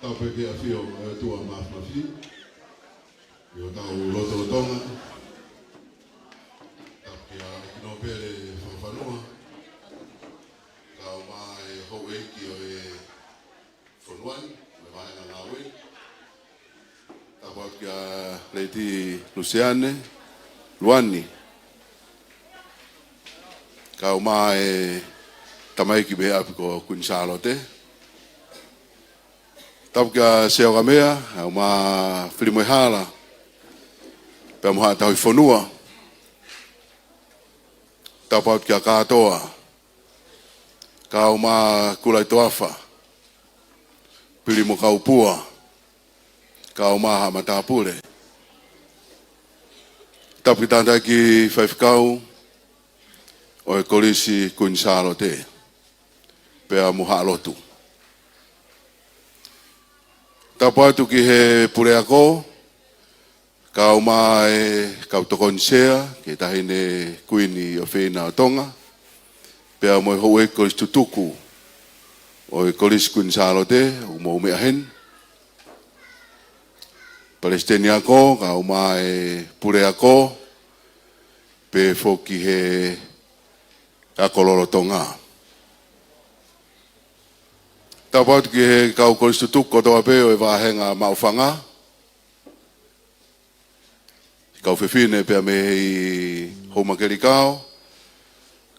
tau peke a fio tua mafi yo tau loto tonga tau ke a kino pere whawhanua tau mai hou ki o whanuan me vahenga ngā wei tau pau ki a Leiti Luciane Luani kau mai tamai ki beha api ko Queen Charlotte tau kia seo ka mea, au mā whirimoi hala, pia moha tau i whanua, tau pau kia kātoa, kau mā kulai toafa, piri mo kau pua, kau mā hama tāpure. Tau ki tātai ki whaiwhikau, o e kolisi Queen Charlotte, pia moha alotu. Tau patu ki he pure ako, kau mai kau tokon sea, ke tahine kuini o whina o tonga, pia mo hou e kolis tutuku, o e kolis Queen Charlotte, o mo mea hen. Palestini ako, kau mai pure ako, pe foki he akololo tonga. Tau patu ki he kau kolis tutuku o toa peo e wahenga maufanga. Kau whiwhine pia me i houmakeri kau.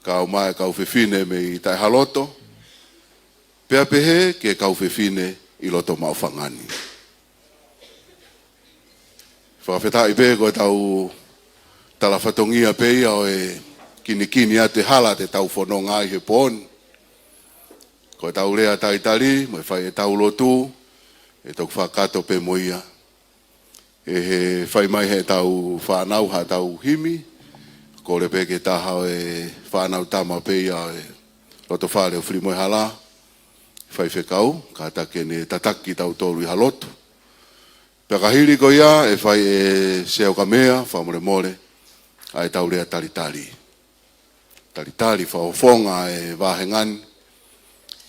Kau mai kau whiwhine me i tai haloto. Pia pehe ke kau whiwhine i loto maufangani. Whakawhetai pe koe tau talawhatongia pe ia o e kini ate hala te tau whanonga i he pōni. Ko tau rea taitari, mo e whai e tau lotu, e tau whakato pe moia. E he whai mai he tau whanau ha tau himi, ko le peke taha e whanau tama pe ia e loto whare o whirimoi hala. Whai whekau, ka take ne tataki tau tolu i halotu. Pea kahiri ko ia, e whai e seo ka mea, whamore more, a e tau rea taritari. Taritari whaofonga e wahengani,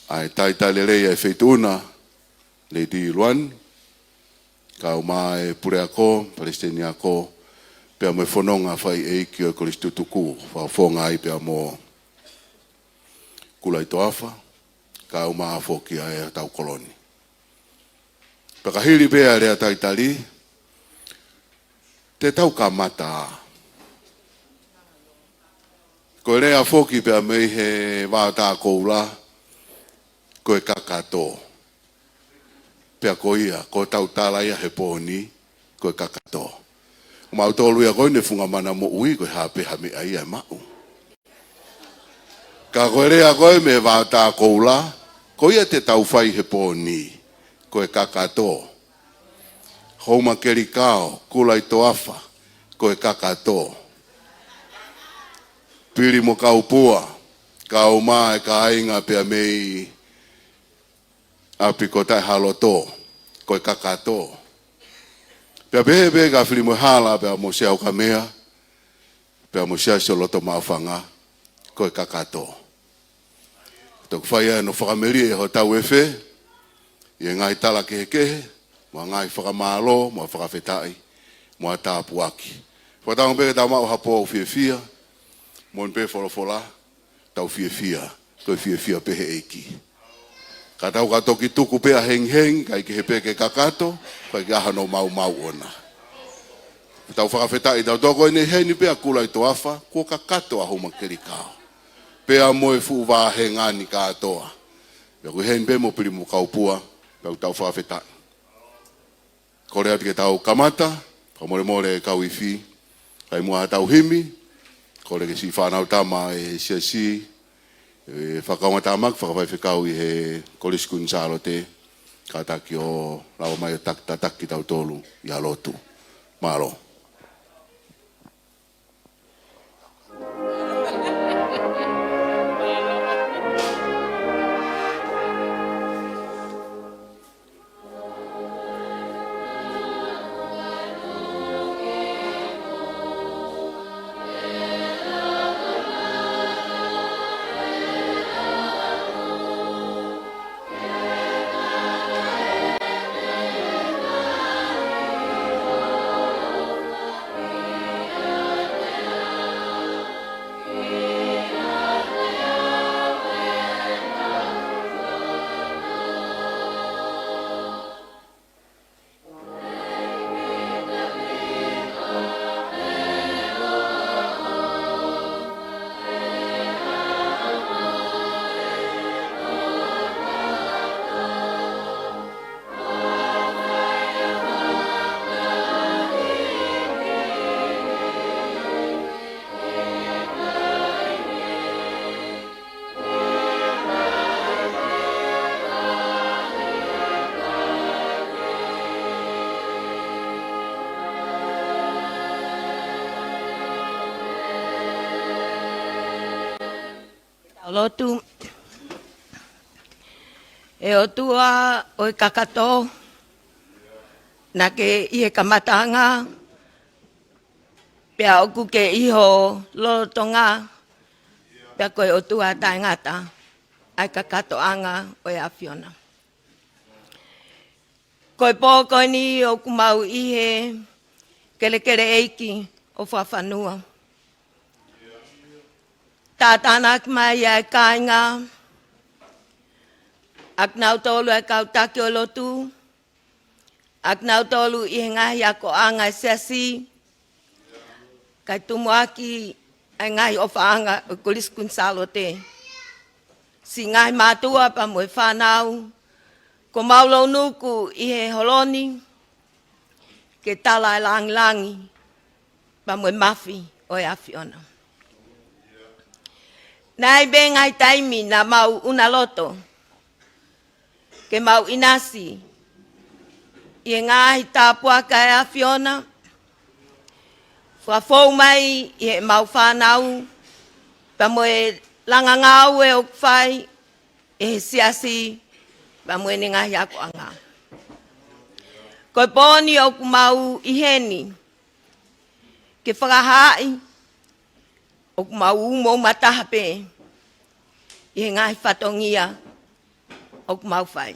ai tai leia e feituna Leiti Luan kau mai pure ako Palestini ako pea mo fononga fai e ki o Kristo tuku fa fonga ai pea mo kulai toafa kau ma foki ai tau koloni peka hili pea rea taitali te tau kamata ko rea foki pea me he wata koula ko e kakato. Pea ko ia, ko tau tala ia he pōni, ko e kakato. Mau tolu ia koe ne funga mana mo ui, ko e hape hame ai ai mau. Ka koe rea koe me vāta koula, ko ia te tau whai he pōni, ko e kakato. Houma keri kao, kulai toafa, ko e kakato. Piri mo kau pua, kau mai ka ainga pea mei, api ko tai haloto, ko e kakato. Pea behe ka whirimoi hala, pea mo sea o ka mea, pea mo sea se loto maufanga, ko e kakato. Tok whaia no whakameri e ho tau efe, i e ngai tala kehe, mo ngai whakamalo, mo whakawhetai, mo a tāpuaki. Whatau mbeke tau mau hapo au fia, mo npe wholofola, tau fia, ko e fia pehe eiki. Ka tau ka toki tuku pea heng, kai ki he peke kakato, kai ki aha no mau ona. Tau whakawhetai, tau toko ene heni pea kulai toafa, ko kakato a homa keri kao. Pea moe fu wā hengani katoa. Pea kui heni pe mo piri mo kaupua, pea tau whakawhetai. Kore ati ke tau kamata, ka more kau iwi, kai mua tau himi, kore ke si whanau tama e siasi, whakawatamak, whakawai whikau i he kolis Queen Charlotte, ka taki o lawa mai o taki tau tolu i halotu. Malo. lotu e o tua o kakato na ke i kamatanga pia oku ke iho lolotonga pia koe o tua taingata ai kakato anga o e Awhiona. Koe pō koe ni o kumau ihe kele eiki o whawhanua. Tātāna ki mai ai kāinga, ak nau tolu ai kautaki o lotu, ak nau tolu i ngahi ako anga sesi, kai tumu aki ai ngahi o whaanga o Kuliskun Salote. Si ngahi mātua pa moe whanau, ko maulo nuku i he holoni, ke tala langi langi, pa moe mafi o e Awhiona. Nai be ngai taimi na mau una loto, ke mau inasi, i ngahi tāpua ka e Awhiona, whafou mai i he mau whanau, pa moe langa ngau e o kwhai, e he siasi, pa moe ni ngahi ako anga. Koe pōni o kumau i heni, ke whakahai, o kumau umo matahape, i he ngahi whatongia, o kumau whai.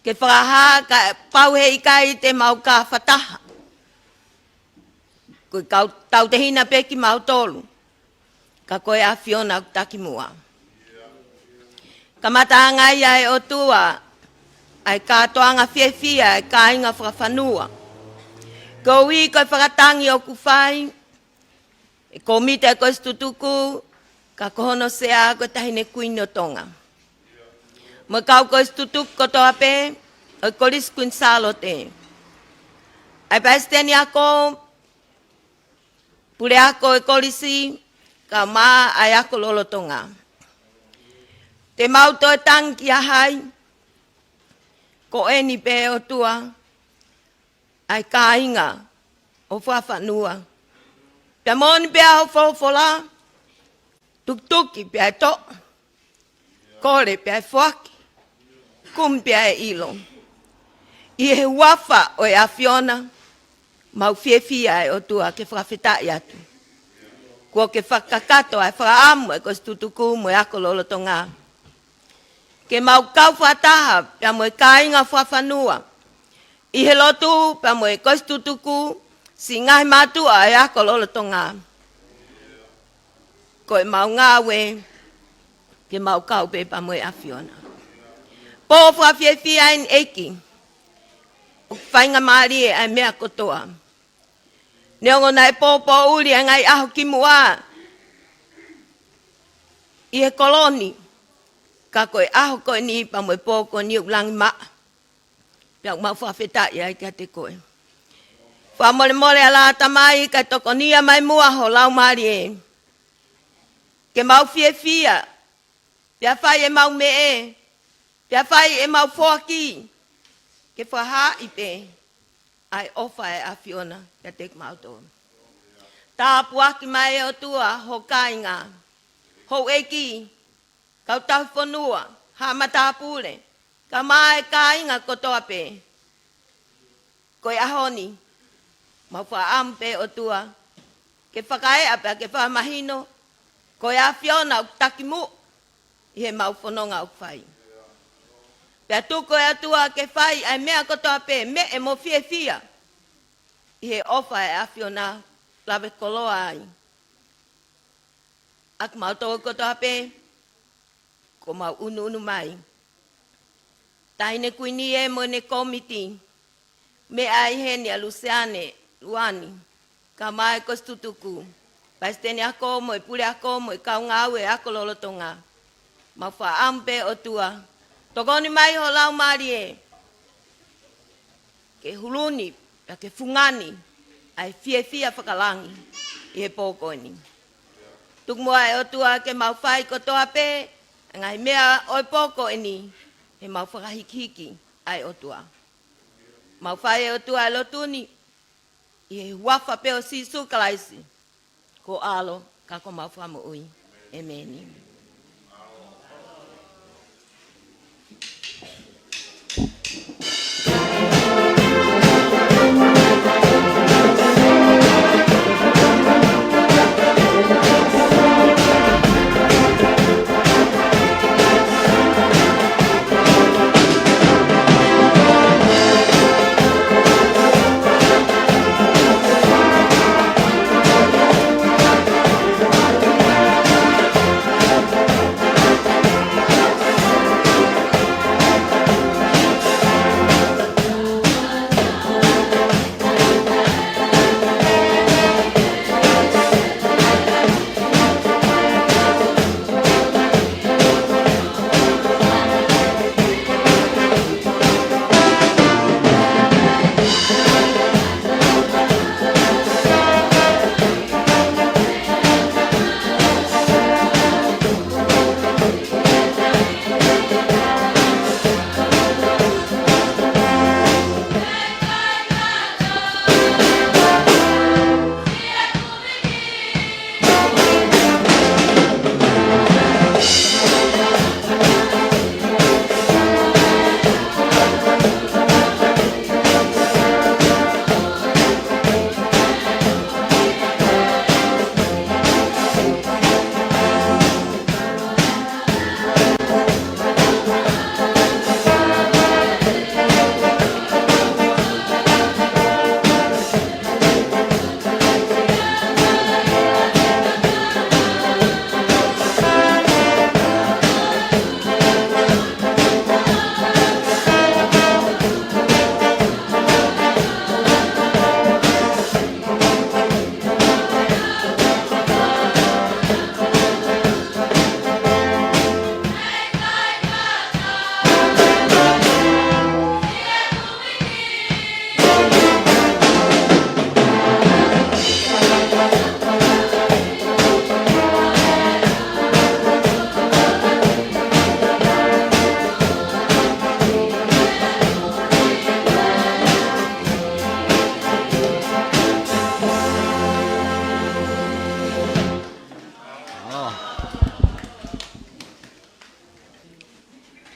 Ke whakaha, ka pau he ikai te mau ka whataha. Koe tau te hina peki mau tolu, ka koe Awhiona ku taki mua. Ka mataanga ia e o tua, ai kātoanga whiawhia, ai ka inga whakawhanua. Ko ui koe whakatangi o kuwhai, e ko mita e koe stutuku, ka kohono sea koe tahine kuino tonga. Mo kau koe stutuku ko toa pe, o Kuliskun Salote. Ai paisteni ako, pule ako e kolisi, ka maa ai ako lolotonga. Te mauto e tangi ahai, ko eni pe o tua, ai ka inga o whawhanua. Pia moni pia o whawhola, tuktuki pia e to, kore pia e whaki, kum pia e ilo. I he wafa o e Awhiona, mau whiawhia e o tua ke whakawhitai atu. Kua ke whakakato ai whakaamu e ko stutuku mo e ako lolotonga. Ke mau kau whataha pia mo e kāinga whawhanua. I he lotu pia mo e ko stutuku si ngahi mātua e ako lolotonga. Ko e mau ngāwe ke mau kau pe pia mo e Awhiona. Pō whawhiawhia in eiki. O whainga maari e ai mea kotoa. Neongo nai pōpō uri e ngai aho ki mua. I he koloni. Ka koe aho koe ni pa moe pō koe ni ulangi maa. Pia mau whawhetai ai kia te koe. Whamore more ala tamai ka toko nia mai mua ho lau maari e. Ke mau whiawhia. Pia whai e mau me e. Pia whai e mau whoaki. Ke whaha i pe, ai ofa e Awhiona, kia te kumauto. Tā puaki mai o tua, ho kāinga, ho eki, kau tahu whanua, ha mata pule, ka mai kāinga kotoa pe. Koe ahoni, mau whaampe o tua, ke whakae apea, ke whamahino, koe Awhiona o takimu, i he mau whanonga o whai. Pea tuko e atua ke whai ai mea kotoa pe, me e mo whiawhia. I he ofa e Awhiona, lawe koloa ai. Ak mau tō kotoa pe, ko mau unu mai. Tahine kuini e mo ne komiti, me ai heni a Luciane, Luani, ka mai ko stutuku. Paisteni ako mo, pule ako mo, kau ngau e ako lolotonga. Mau whaampe o tua. Tokoni mai ho lau maari e. Ke huluni, ke fungani, ai whiawhia whakalangi, i he pōkoini. Tuk mua e o tua ke mau whai kotoa pe, ngai mea oi pōkoini, he mau whakahikihiki ai o tua. Mau whai e o tua e lotuni, i he wafa peo si sukalaisi, ko alo, kako mau whamu ui. Amen.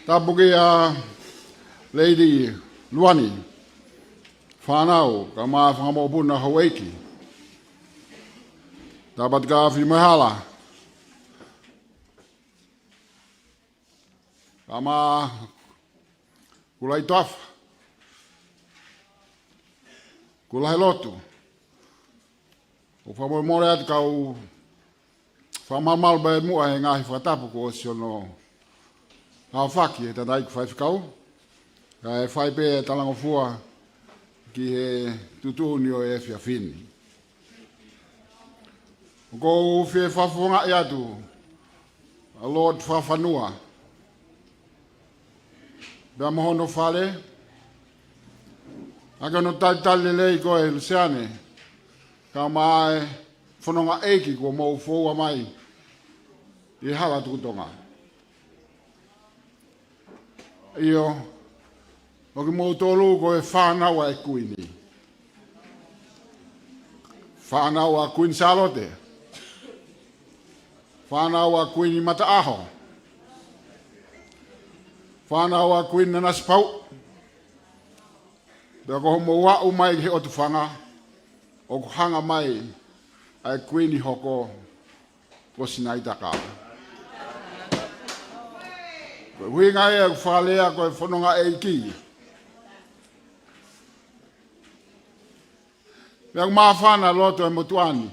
Tapuki Lady Luani, whanau, ka maa whangamopuna Hawaii. Dapat ka Whimahala. Ka maa kulai toafa. Kulai lotu. O whamomore atu kau whamamal bai mua he ngahi whatapu ko osiono hao whaki e tadai ku whaifkau. Ka e whaipe e talangofua ki he tutuni o e whiawhini. Ko whie whafunga e atu a Lord Whawhanua. Bea mohono whale. Aka no taitale lei ko e Luciane. Ka mai whanonga eiki ko mou fōua mai. I hala tukutonga. Io. Oki mou tōlu ko e whānaua e kuini. Whānaua kuini Salote. Whānaua kuini Mataaho. Whānaua kuini Nanaspau. Bea ko homo wa'u mai he otu whanga. O ko hanga mai ai kuini hoko ko sinai taka. Hui ngai e whalea ko e whanonga e ki. Bea maa whana loto e motuani.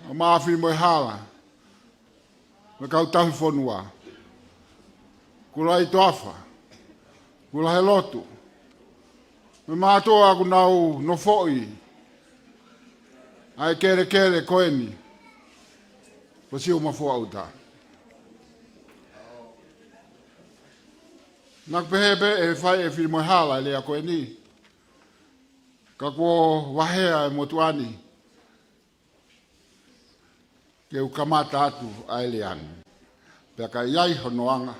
O maa whi mo e hala. Me kau tahi whanua. Kula i toafa. Kula he lotu. Me maa toa aku nau no foi. Ai kere kere koeni. Po si o mafua uta. Nak pehebe e whai e whi mo e hala lea koeni. Ka kua wahea e motuani. Ke u kamata atu a Eliani. Pea ka iai honoanga.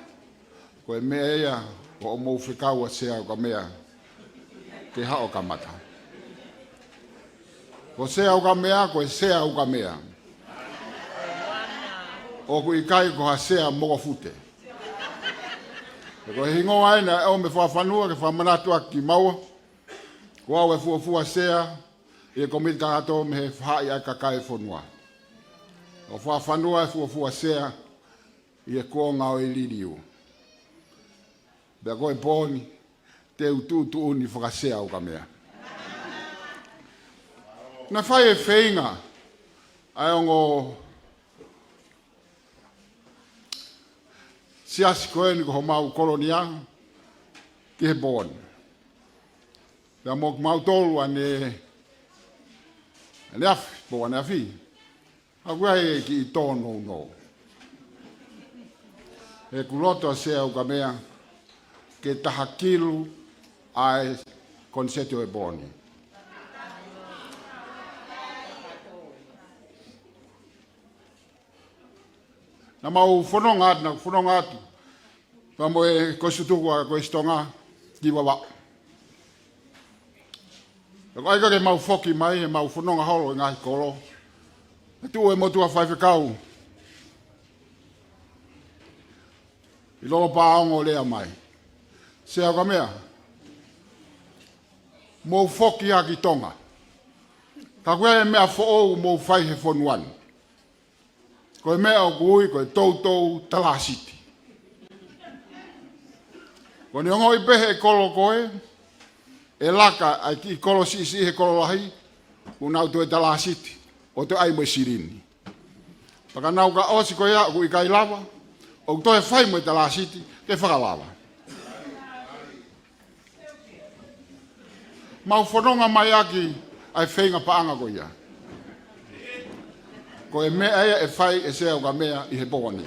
Ko e mea ea ko o mou whikau a sea o ka mea. Ke hao kamata. Ko sea o ka mea, ko e sea o ka mea. O ku ikai ko ha sea mogo fute. Ko hingo aina e o me whawhanua ke whamanatua ki maua. Ko au e fuafua sea. E komiti kakato me he whai ai kakai whanua. O whawhanua e fuafua sea. I e kua ngau e liriu. Bea koe pōni. Te utu uni whakasea o ka mea. Na whai e whainga. Ai ongo siasi koe ni ko ho mau kolonia. Ki he pōni. Pea mok mau tolu ane afi, po ane afi. Akua e ki i tōno no. E kuloto a sea o ka mea. Ke tahakilu ai konseto e boni. Na mau whanonga atu. Pa mo e kosutuku a koe stonga ki wawa. E ko aika ke mau foki mai e mau whanonga holo i ngahi kolo. E tu e motua whaiwhikau. I lolo paongo lea mai. Sea ka mea. Mou foki a ki tonga. Ka koe e mea fo'ou mou whai he whonuan. Koe mea o kui, koe tautou talasiti. Ko ni ongo i pehe e kolo koe. E laka ai ki kolo si he kolo lahi. Unau tu e talasiti. O te ai mo sirini. Paka nau ka osi koe a kui kai lava. O to e whai mo e talasiti. Ke whakalava. Mau whanonga mai aki ai whainga paanga ko ia. Ko e mea ea e whai e sea o ka mea i he pōni.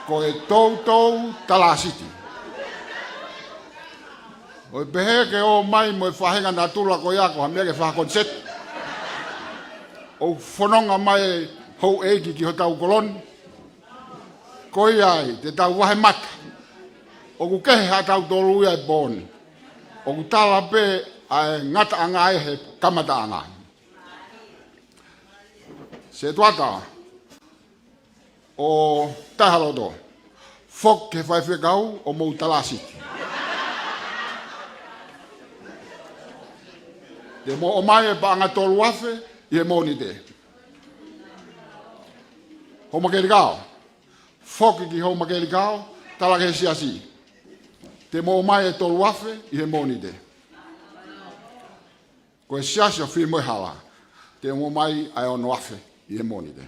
Ko e tautou talasiti. O e pehe ke o mai mo e whahenga nā tula ko ia ko ha mea ke whakonset. O whanonga mai hou eiki ki ho tau kolon. Ko iai te tau wahe mata. O ku kehe ha tau tolu ia e pōni. O ku tala pe a ngata anga e he kamata anga. Se tuata, o tahalodo. Fok ke fai whekau o mou talasiti. Te mo o mai e paanga tolu afe, i e moni te. Ho makeri kao. Fok ki ho makeri kao, tala ke siasi. Te mo o mai e tolu afe, i e moni te. Ko e siasi o whimo e hala. Te mo mai ai ono afe, i e moni te.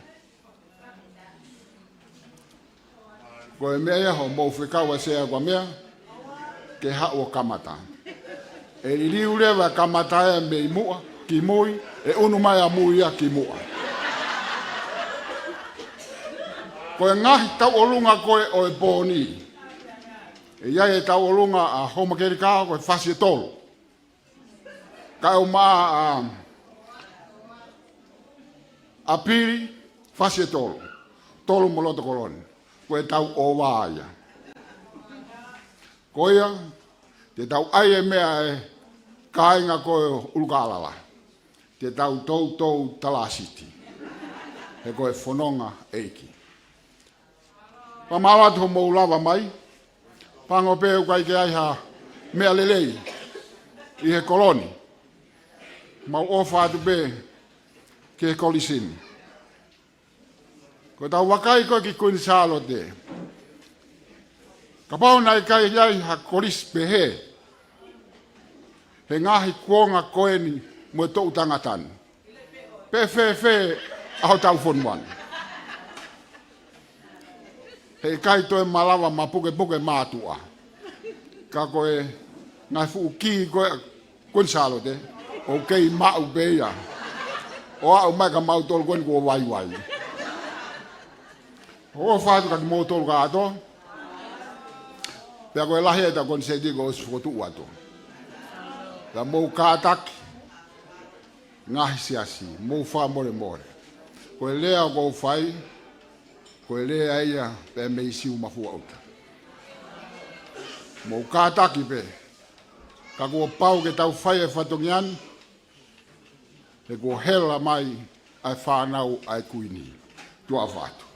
Ko e mea ho mou whekau e sea kwa mea, ke hao o kamata. E iriu lewa kamata e me i mua, ki mui, e unu mai a mui a ki mua. Ko e ngahi tau olunga koe o e pōni. E iai e tau olunga a homakeri kao koe whasi e tolu. Ka e maa a piri, whasi e tolu. Tolu mo loto koloni. Ko e tau o wāia. Ko ia, te tau ai e mea e kāinga koe ulukaalala. Te tau tou talasiti. He koe whanonga eiki. Pamawatu ho mou lava mai. Pango pēu kai ke aiha mea lelei. I he koloni. Mau ofa atu pē ke he kolisini. Ko tau wakai koe ki kuini sālo te. Ka pau nai kai iai ha kolis pe he. He ngahi kuonga koeni mo tou tangatani. Pe aho tau fonuan. He kai toe malawa ma puke mātua. Ka koe ngai fu ki koe kun salo te. O kei mau beia. O au mai ka mau tolu koeni kua wai. O whātu ka ki mō tolu ka ato. Pea koe lahi e ta kon se digo o sifotu ato. La mou kātaki, ngahi siasi, mou wha more. Koe lea o kou whai, koe lea ia pe me isiu mafua auta. Mou kātaki pe, ka kua pau ke tau whai e whatongian, e kua hela mai ai whanau ai kuini. Tua whātu.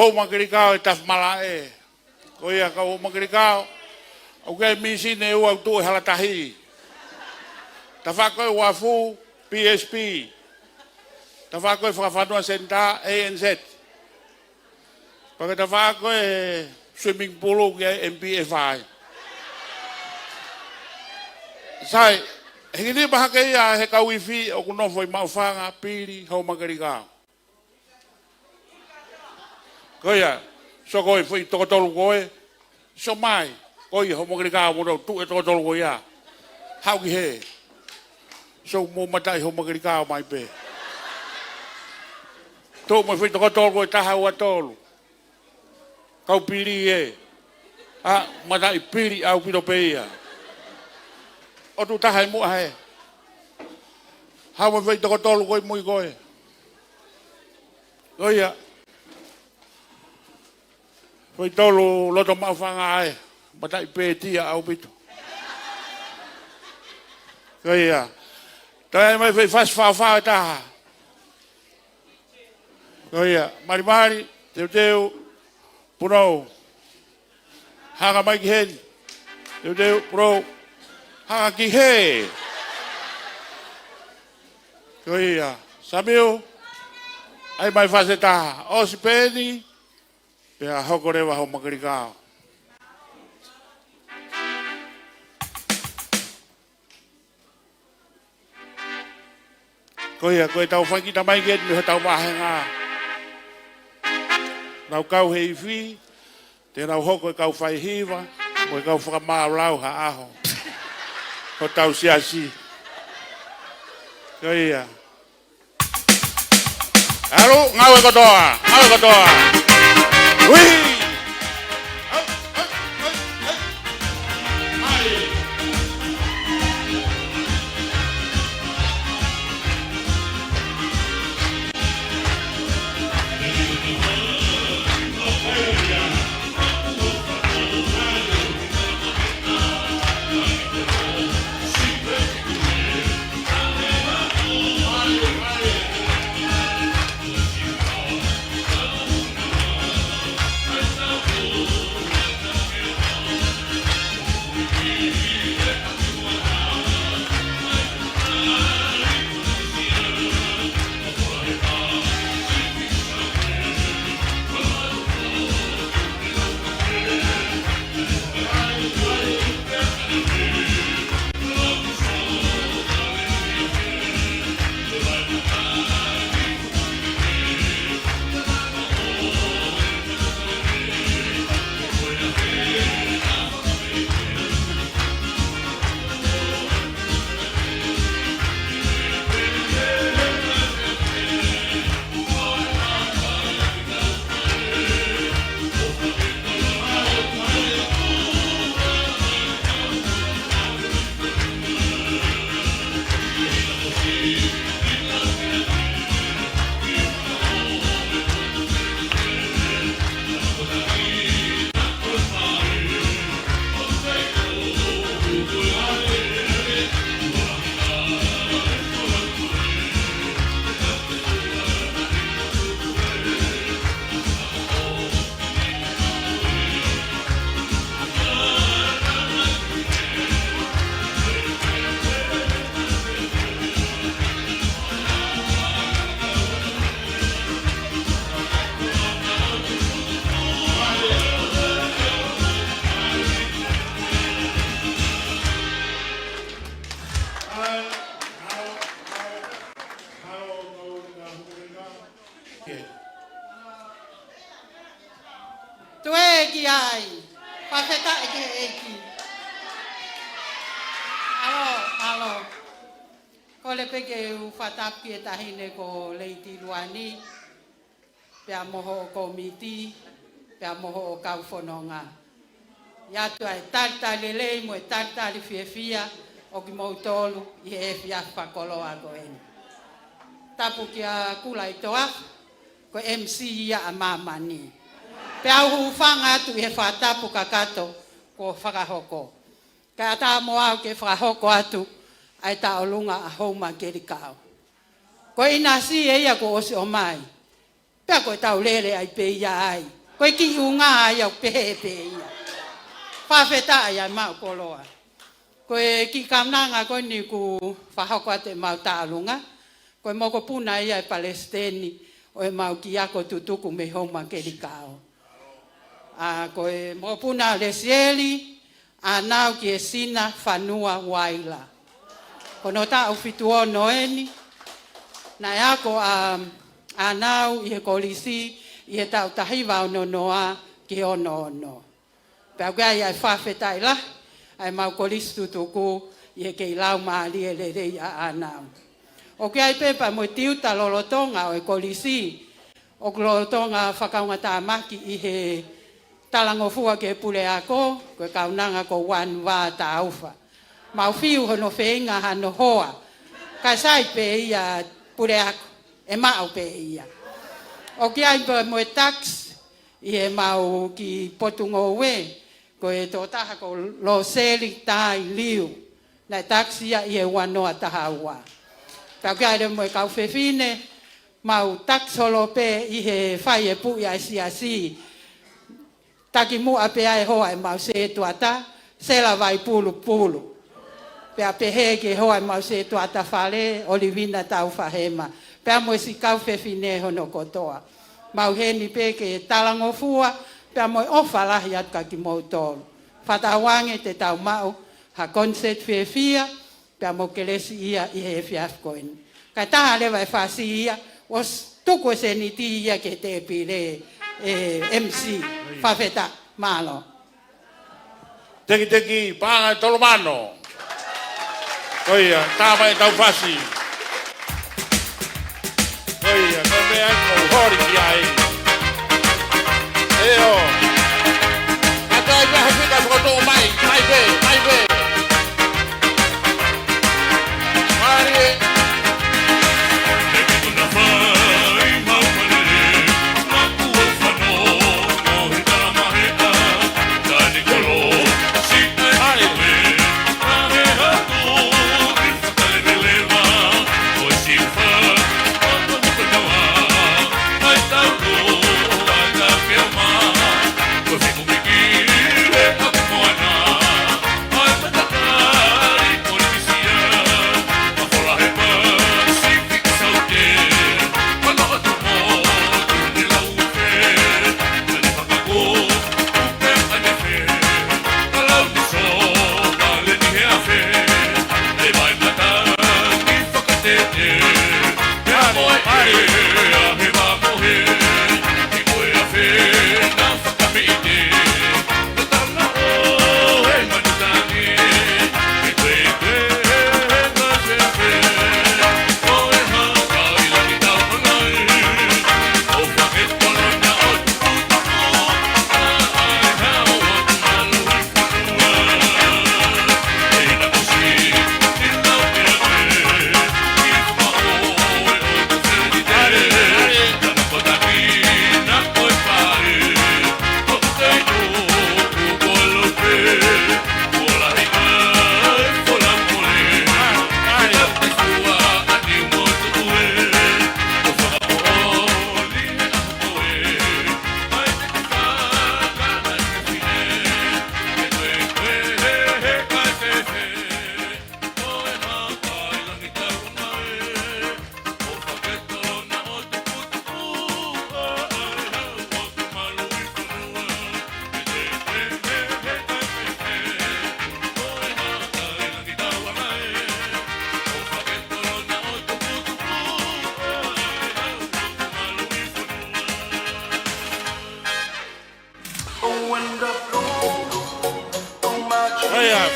ho makirikao e taf mala e. Ko ia ka ho makirikao. O ke misine u au tu halatahi. Ta whako e wafu PSP. Ta whako e whakawhanua senta ANZ. Paka ta whako e swimming pool ki MPFI. Sai, he ni bahake ia he ka wifi o kuno foi maufanga pili ho makarika. Koia, so koi foi tokotolu koe, so mai, koi ho makarika mo tu e tokotolu koe ia. Hau ki he. So mo matai ho makarika mai pe. To mo foi tokotolu koe taha ua tolu. Kau pili e. Ah, matai pili au pilo pe ia. O tu tahai mua he. Hau mo foi tokotolu koe mui koe. Koia. Foi tolu loto maufanga ai. Matai petia au pito. Koia. Tai mai foi fas fa taha. Koia. Mari. Teu. Puno. Hanga mai ki hen. Teu. Pro. Hanga ki he. Koia. Sabiu. Ai mai fas taha. O si peni. Pea hoko rewa ho makarikao. Koia, koe tau whankita mai get me tau wahenga. Nau kau hei whi, te nau hoko e kau whai hiwa, mo e kau whakamālau ha aho. Ho tau siasi. Koia. Aru, ngau e kotoa. Ui! Tuegi ai, paseta eki. Alo. Ko le peke u fatapi e tahine ko leiti luani, pea moho o komiti, pea moho o kaufononga. Ia tu ai tarta lelei mo e tarta li fiefia o ki mautolu i e fia whakoloa ko eni. Tapu ki a kula i toa, ko MC ia a mamani. Pe au hufanga atu i he whatapu kakato ko whakahoko. Ka ata mo au ke whakahoko atu ai ta olunga a houma kerikao. Ko ina si e ia ko osi o mai. Pea ko tau lele ai pe ia ai. Koe ki unga ai au pepe ia. Whawheta ai ai mau koloa. Koe ki kamnanga koe ni ku whahakwa te mau tālunga. Koe moko puna ia e Palestini o e mau ki ako tutuku me homa kerikao. Koe moko puna lesieli a nau ki e sina whanua waila. Kono ta ufitu ono eni. Na e ako a nau i he kolisi i he tau tahiwa ono noa ki ono ono. Pea gai ai whawhetai la, ai mau kolisi tutuku i he kei lau maali e le rei a nau. O ki ai pepa mo tiuta lolotonga o e kolisi, o lolotonga whakaunga tāmaki i he talangofua ke pule ako, koe kaunanga ko wan wā tāufa. Mau fiu hono whenga hano hoa, ka sai pe ia pule ako, e mau pe ia. O ki ai pepa mo e tax, i he mau ki potungo we, koe tō taha ko lo seli tai liu, na taxi ia i he wanoa taha ua. Pau ki ai mo e kau whewhine, mau tax holo pe i he whai e pu i ai si, taki mua pe ai hoa e mau se tuata, se la vai pulu. Pea pehe ke hoa e mau se tuata whale, olivina tau whahema. Pea mo si kau whewhine hono kotoa. Mau heni pe ke talangofua, pea mo ofa lahi atka ki mau tolu. Whatawange te tau mau, ha concert whewhia, pea mo kelesi ia i he fiafkoin. Kai taha lewa e whasi ia, os tuku se ni ti ia ke te pile MC, whawheta, malo. Teki, pāngai tolomano. Koia, tāmai tau whasi. Koia, koe mea ko hori ki ai. Eo. Ato ai peha whika whakato mai pe. Mari.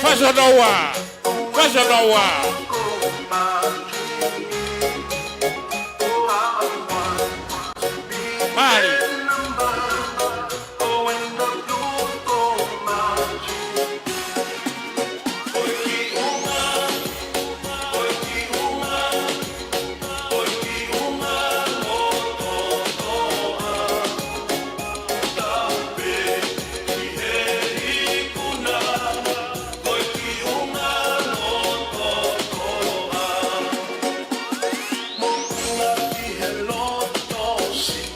Fashion Noah. Mari.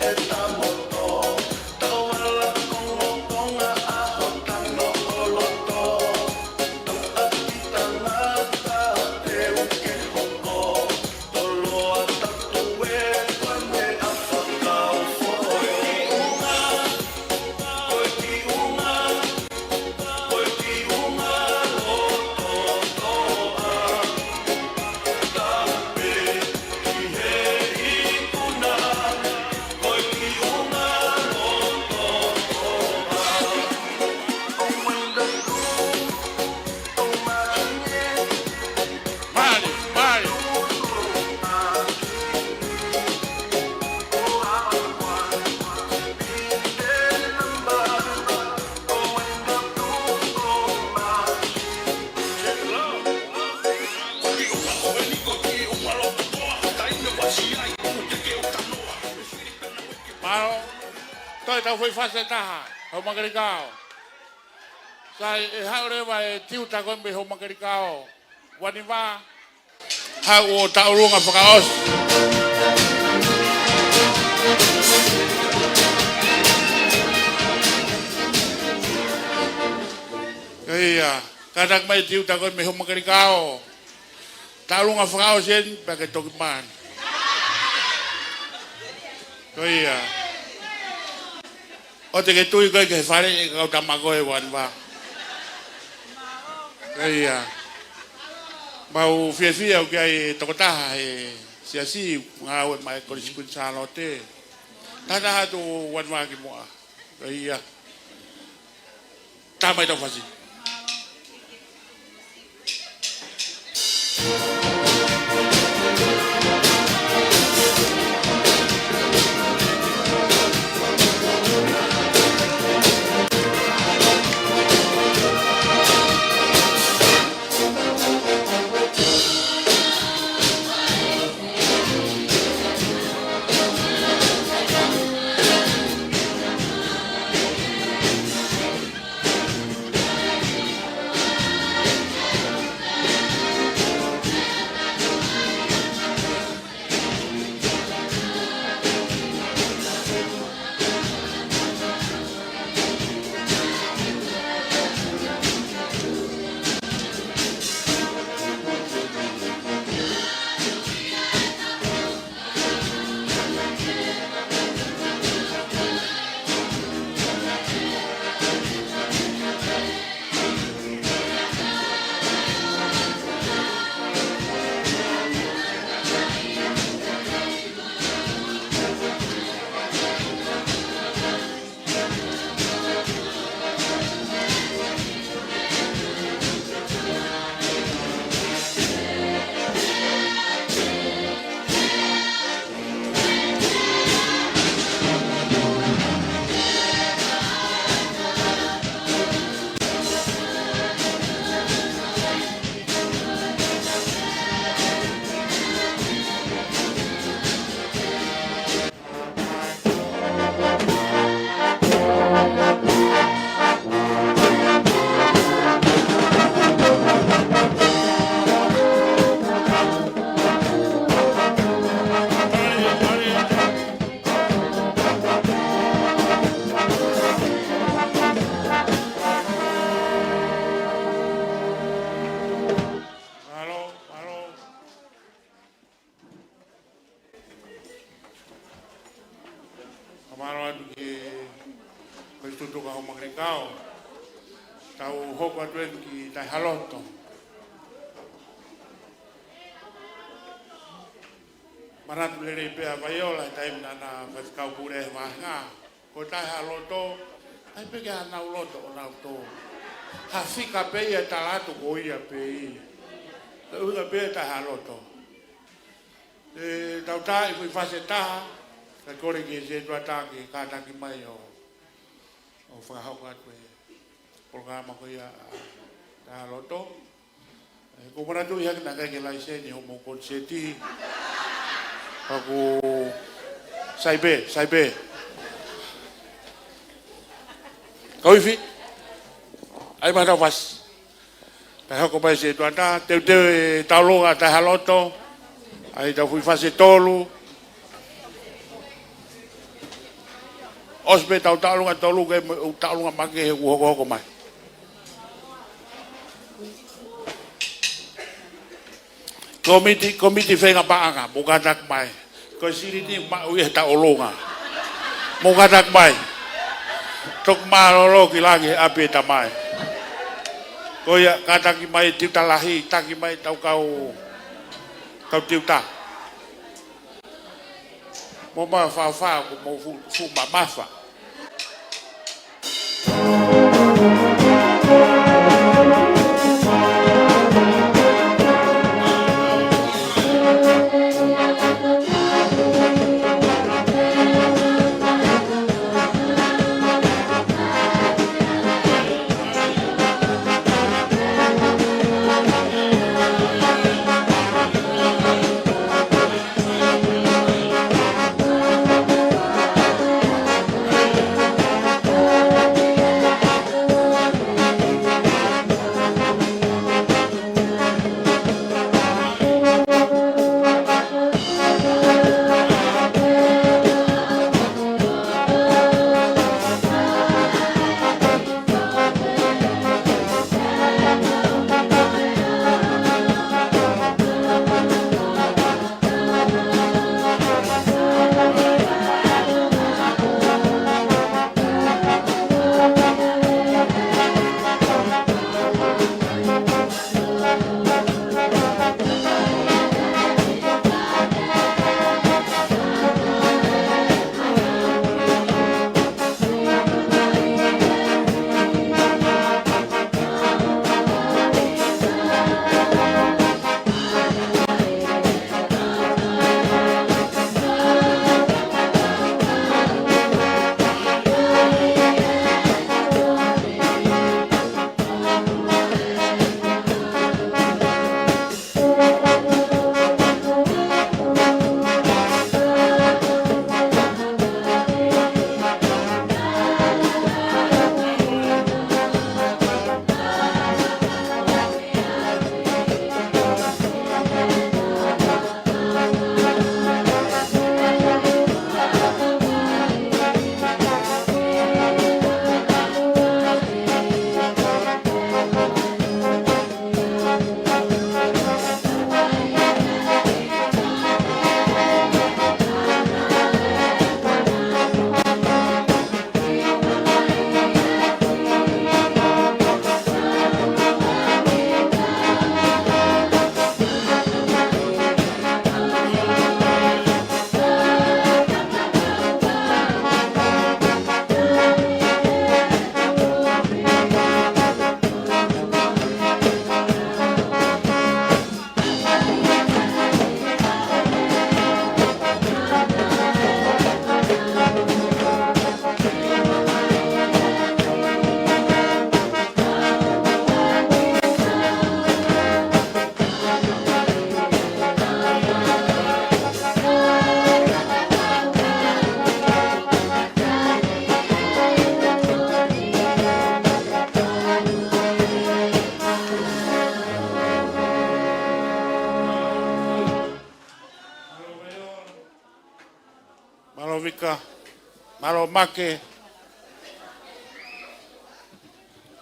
Estamos tau foi fase taha, ho makarikao. Sai e haure vai tiu ta gombe ho makarikao. Wani va. Ha o taurunga whakaos. Ia, kadak mai tiu ta gombe ho makarikao. Taurunga whakaos yen pake toki man. Ia. O te ke tui koe ke whare e kau tamako e wan wa. Ia. Mau fia o kia tokotaha e siasi ngā ue mai korisikun sālo te. Tata hatu wan wa ki mua. Ia. Tā mai tau whasi. Ki tai haloto. Maratu lere pea vaiola tai nana fatkau pure maha. Ko tai haloto, ai pege ana uloto ona to. Ha fika pe ia talatu ko ia pe. Uga pe tai haloto. E tau tai foi fase ta. Ka kore ki se tua ta ki ka ta ki mai o. O fa hau ka programa ko ia ta loto ko para tu ia na ka ke lai se ni homo konseti aku saibe kau fi ai ma ta vas ta ko pa se tu ata te ta longa ta loto ai ta fui fase tolu osbe ta longa tolu ke ta longa ma ke ho mai. Komiti whenga paanga, mo katak mai. Ko siri ni ma ui ta olonga. Mo katak mai. Tok malolo ki lagi api ta mai. Ko ya katak mai tiu ta lahi, taki mai tau kau tiu ta. Mo ma fa mo fu ma mafa. maika, malo make,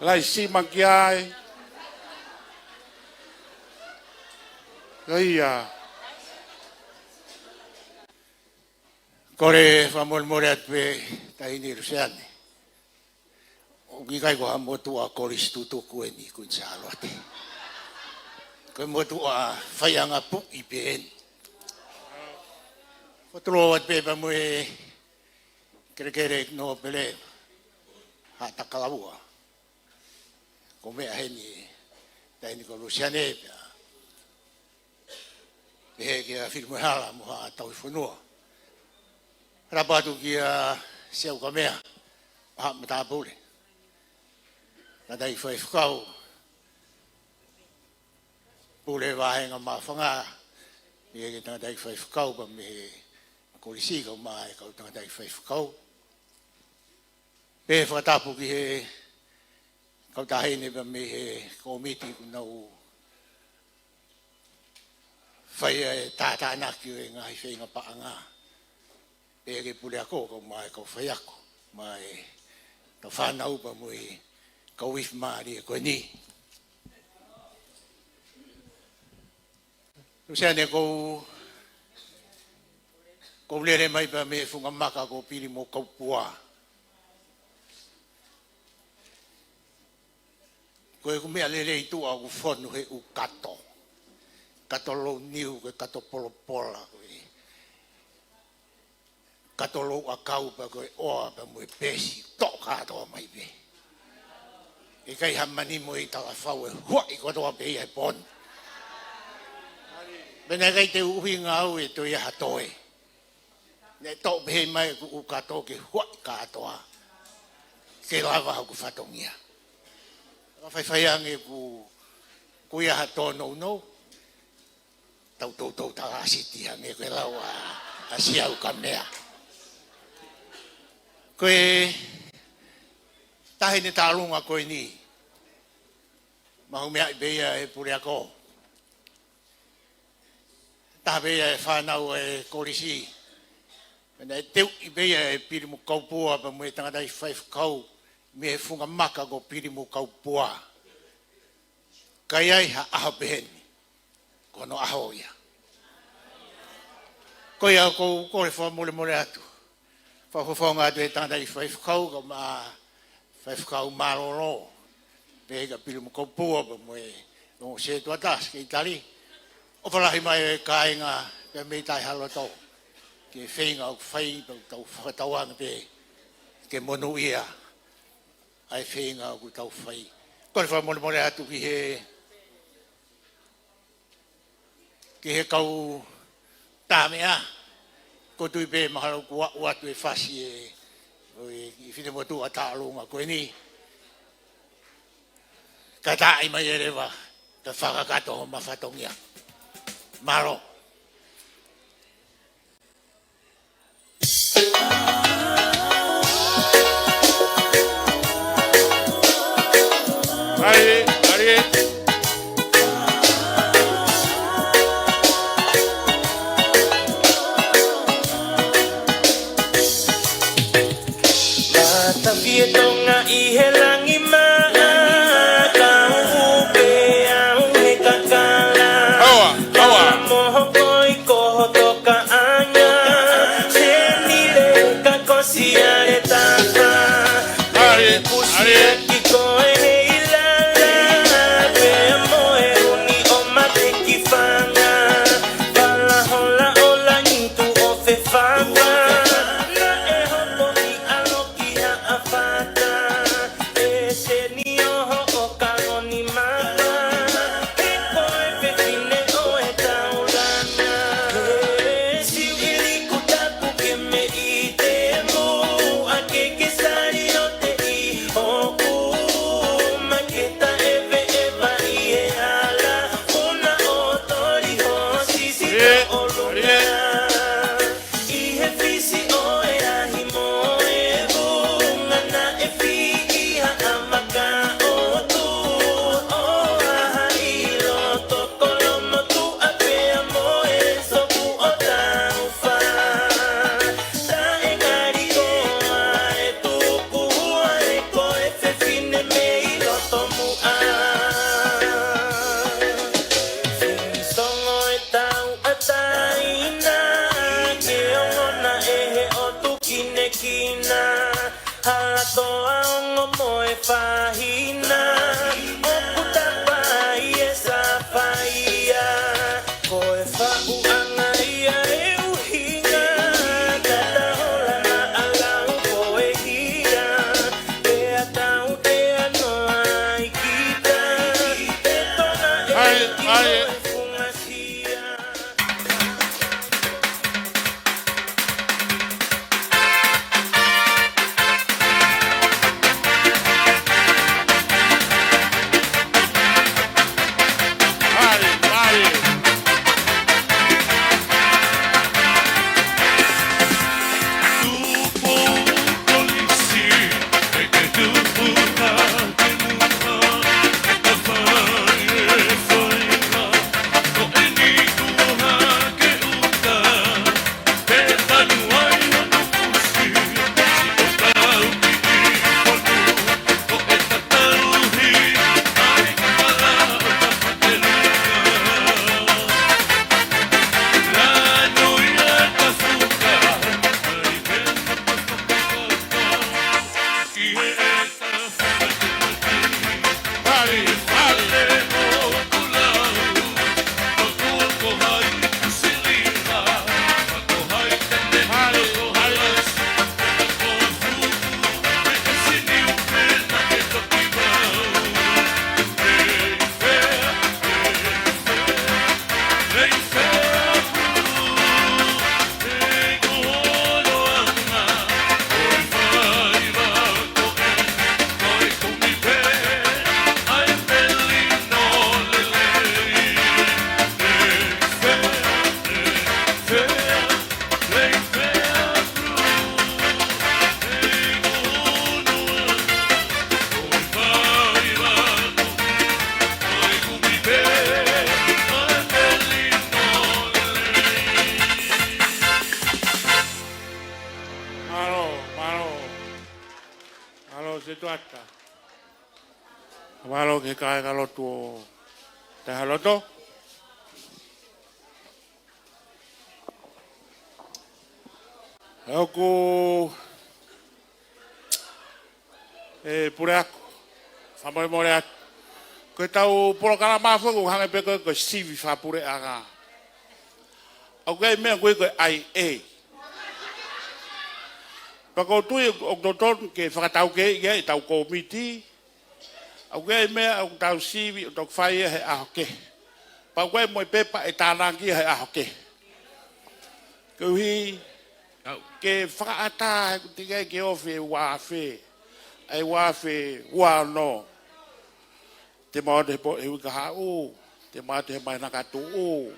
lai si makiai, Ia. Kore whamormore atwe tahini ruseane. O gikai ko hamotua koristu tuku e ni kuin sa alote. Koe motua whaianga pu i pehen. Kotolo at pepa mo e kere no pele hata kalabua. Ko mea heni tahini ko ruseane pia. Pehe kia firmo hala moha tau whanua. Rapatu kia seu ka mea. Paha mata pule. Na dai whai whakau. Pule wahenga maa whanga. Ia ke tanga dai whai whakau pa me korisi kau maa e kau tanga dai whai whakau. Pehe whakatapu ki he kau tahine pa me he komiti kunau whai e tātānaki o e ngahi whenga paanga. Pege pule ako kau mai kau whai ako. Mai tau whanau pa mui kau wif maari e koe ni. Nuseane kou lere mai pa me funga maka ko piri mo kau pua. Koe kumea lere i tua ku whonu he u kato. Kato lo niu koe kato polo pola koe. Kato lo a kau pa koe oa pa mui pesi. Tok katoa mai pe. E kai hamani mo i tala whau e hua i kotoa pe i hai pon. Bene kai te uhi ngā au e toi aha toe. Ne tok pehe mai ku u katoa ke hua i katoa. Ke lava hau ku whatongia. Whai ange ku i aha toa nou nou. Tau tala asiti ange koe lau a siau ka mea. Koe tahine tālunga koe ni. Mahu mea i beia e pure ako. Taha beia e whanau e korisi. Mena e teu i beia e pirimu kaupua pa mue tangatai whaifukau. Me e funga maka ko pirimu kaupua. Kai ai ha aho beheni. Kono aho ia. Koe au kou kore wha mole atu. Whawhawhonga atu e tangatai whaifukau ka maa whaifukau maroro. Pega pirimu kaupua pa mue no se tuatas ke itali. O whalahi mai e kāinga pe mei tai halo tau. Ke whainga o whai tau whakatauanga pe ke monu ia. Ai whainga o tau whai. Kore wha mole atu ki he kau tāmea. Ko tui pe mahalo kua uatu e whasi i whine motu a tālunga koe ni. Ka tāi mai e rewa. Ka whakakato ho mawhatongia. Maro. Ari. Tonga i he langi maa Kau upe au he kakala Moho Walo ke kai kalo tuo te haloto. Aku pure aku famoi more aku. Ko tau polo kala mafu ko hange pe ko CV fa pure aga. Aku ai me ko IA. Pako tu o doktor ke fakatau ke ye tau komiti. Aku ai me au tau CV o tok fai he a ke. Pa ko mo pepa e tanangi he a ke. Ko hi ke fakata tiga ke ofe wafe. Ai wafe wa no. Te mau de po e ka ha o. Te mau te mai na ka tu o.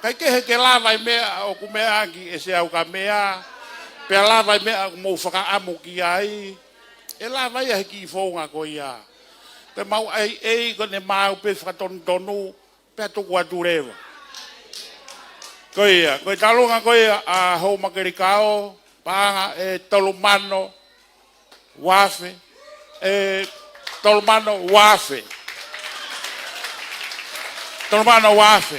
Kai ke he ke lava me o ku me angi e se au ka mea. Pe lava me mo faka amu ki ai. E lava ia ki fonga ko ia. Pe mau ai ko ne mau pe fa tonu pe to kwa tureva. Ko ia, ko talunga ko ia a ho makerikao panga e tolumano wafe tolumano wafe. Tolumano wafe.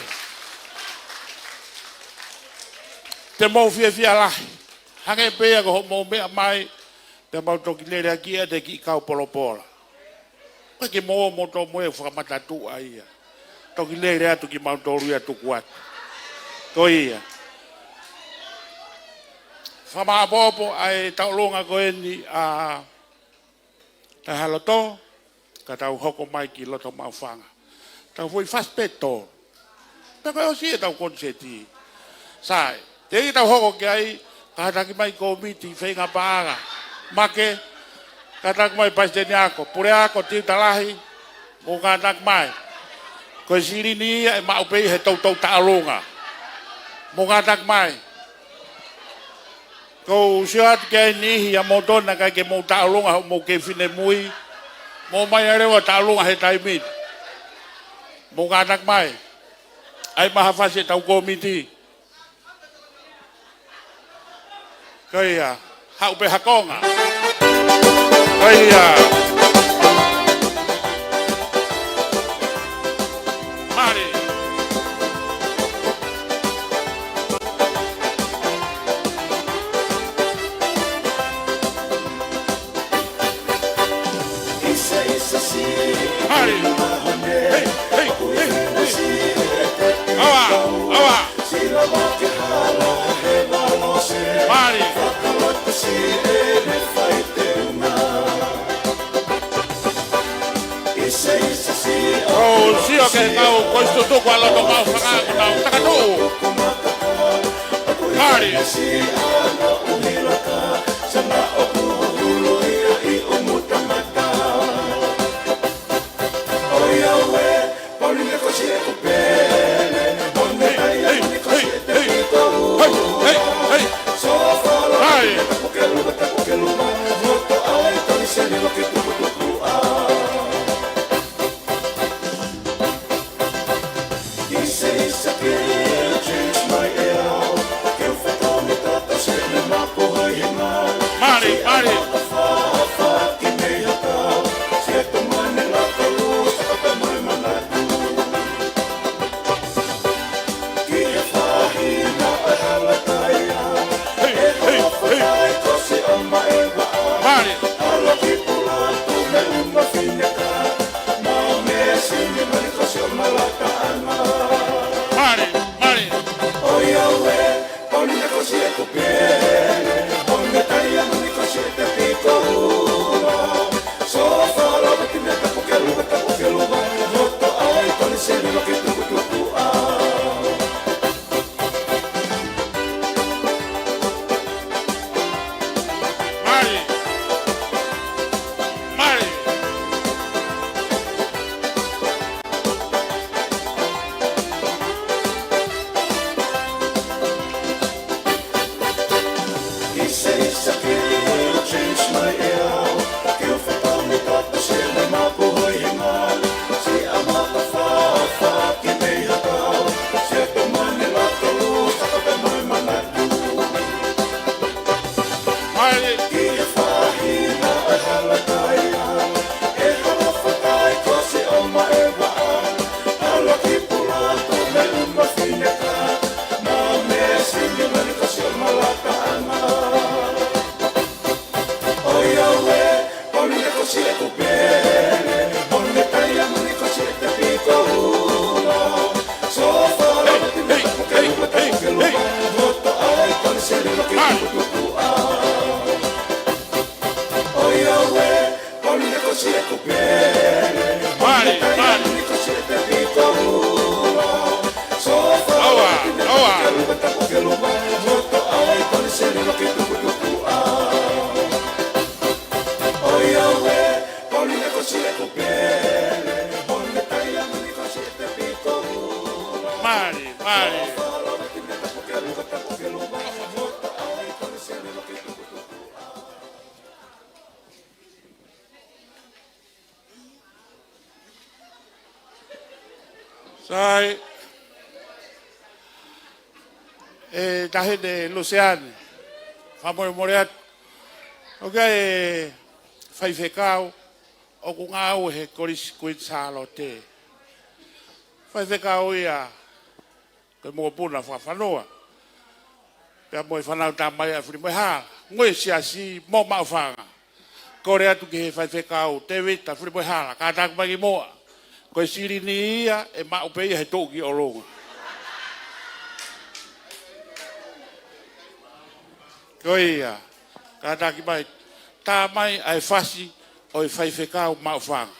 Te mo fia la. Hange pe ko mo me mai te mau to ki le aki te ki ka polopola. Pa ke mo to mo e fa matatu ai. To ki le atu ki mau to ru atu kwat. Ko ia. Fama popo ai taulonga ko ni a ta haloto ka tau hoko mai ki loto mafanga. Ta foi fast peto. Ta ko si ta konseti. Sai, te ta hoko ki ai ka ta ki mai komiti fenga paga. Make ka ta mai pasdeni ako, pure ako ti talahi mo ka ta mai. Ko siri ni e ma upe he tau taulonga. Mo ka ta mai. Ko siat ke ni ya modona ka ke mo taulonga mo ke fine mui. Mo mai are wa taulonga he taimit. Mo ka ta mai. Ai ma fase tau komiti. Kaya hau pe hakonga. Kaya mari. Mari. Hey, hey, hey, hey. Awa. Mari. Oh, sí, ok, no, Pois tu kwa lo mau fanga na takatu. Mari. Sai tahe de Luciane famoi moreat okay fai fekau o ku ngau he koris kuit salote fai fekau ia ke mo puna fa fanoa pe mo fanau tamai afri mo ha ngoi siasi mo ma fanga korea tu ke fai fekau te vita afri mo ha ka tak bagi mo ko siri ni ia e ma upe he toki o longa ko ia ka tak bai ta mai ai fasi o fai fekau ma fanga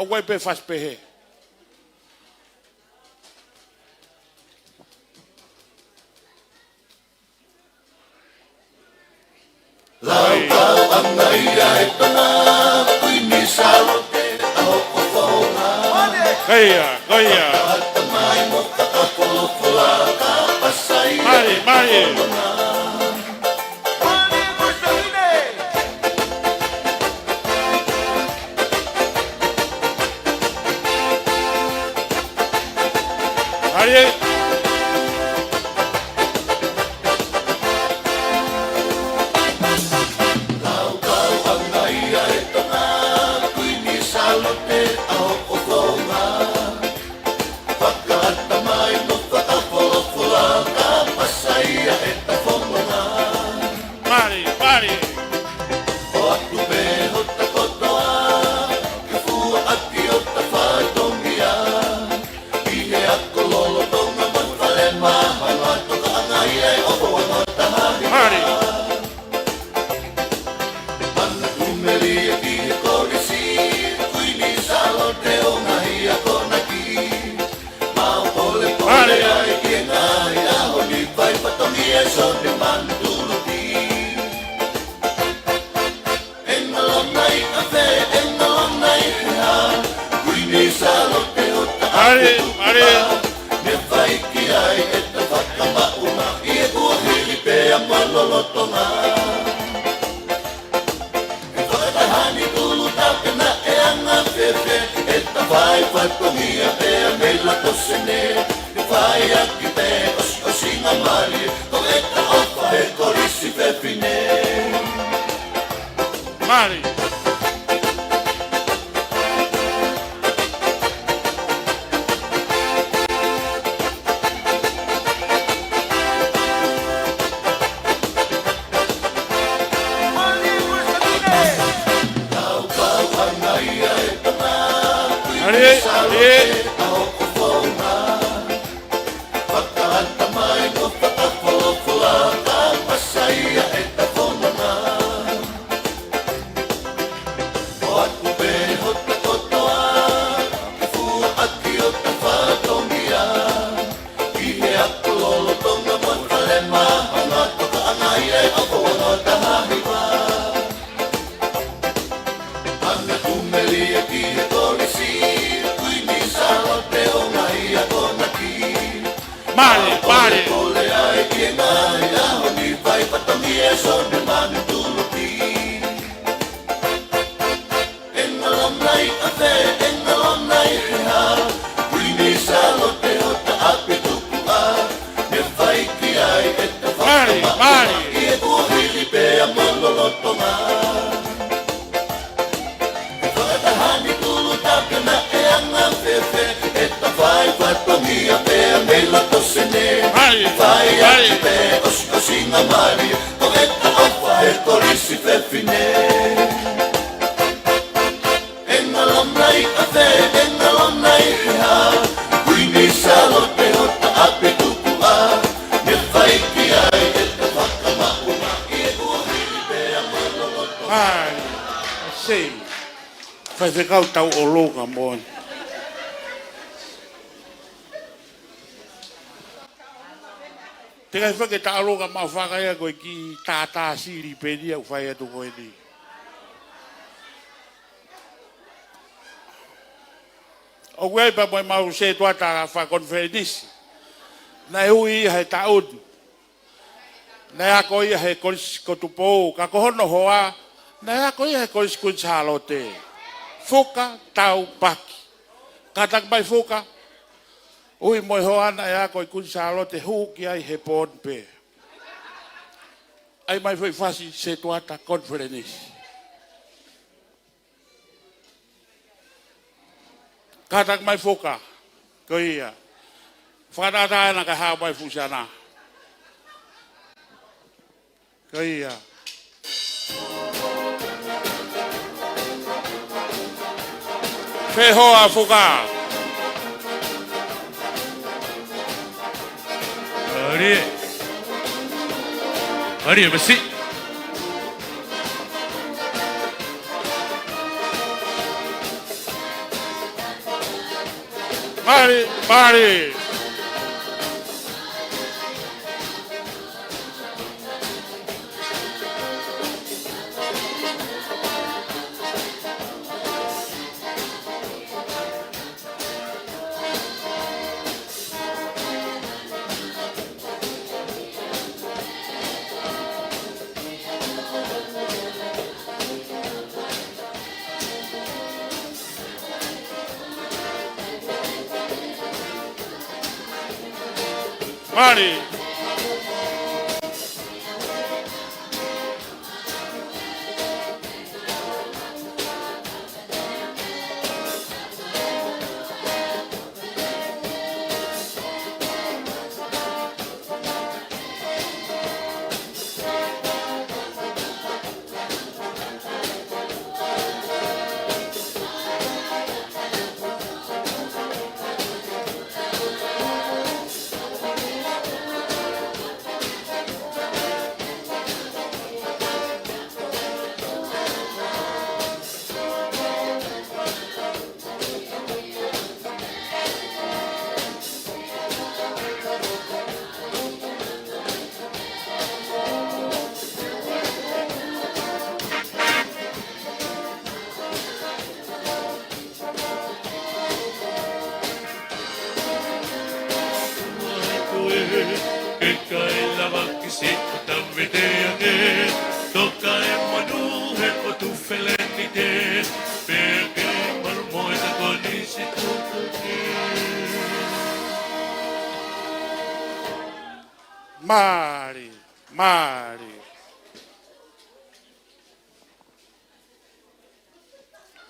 o wai pe fas pe he Lau kau angai ai tana kui ni salote ao o fonga. Kaya. Atamai mo kakapolo fula ka pasai. Mari. Mari. Kololo tonga Mari. Ne vai ki ai e te whakamauma I e kua hili pēa malolotonga E whakatahani tulu tāpena e anga whewhe E ta whai whaipongia pēa meila tosene E whai aki pē o singa mari Ko e ta ofa e korisi whewhine Mari. Fai whekau tau o loka moan. Te kai whake ta aloka ma whakaia koe ki tātā siri pēdia u whai atu koe ni. O koe pa moe mau se tuata ka whakonferenisi. Na e hui hai ta unu. Na ea koe he koris kotupou ka kohono hoa. Na ea koe he koris kunsalote. Foka tau paki. Katak mai foka. Ui moi hoana e ako i kunsalo te huki ai he pon pe. Ai mai foi fasi se tuata conferenisi. Katak mai foka. Ko ia. Whanata ana ka hao mai fusana. Ko ia. Fehoa foka. Ari besi. Mari. Mari. se o tame te ange toka e manu he o tu feleni te peke marmoe ta konisi tuka ke Mari, Mari.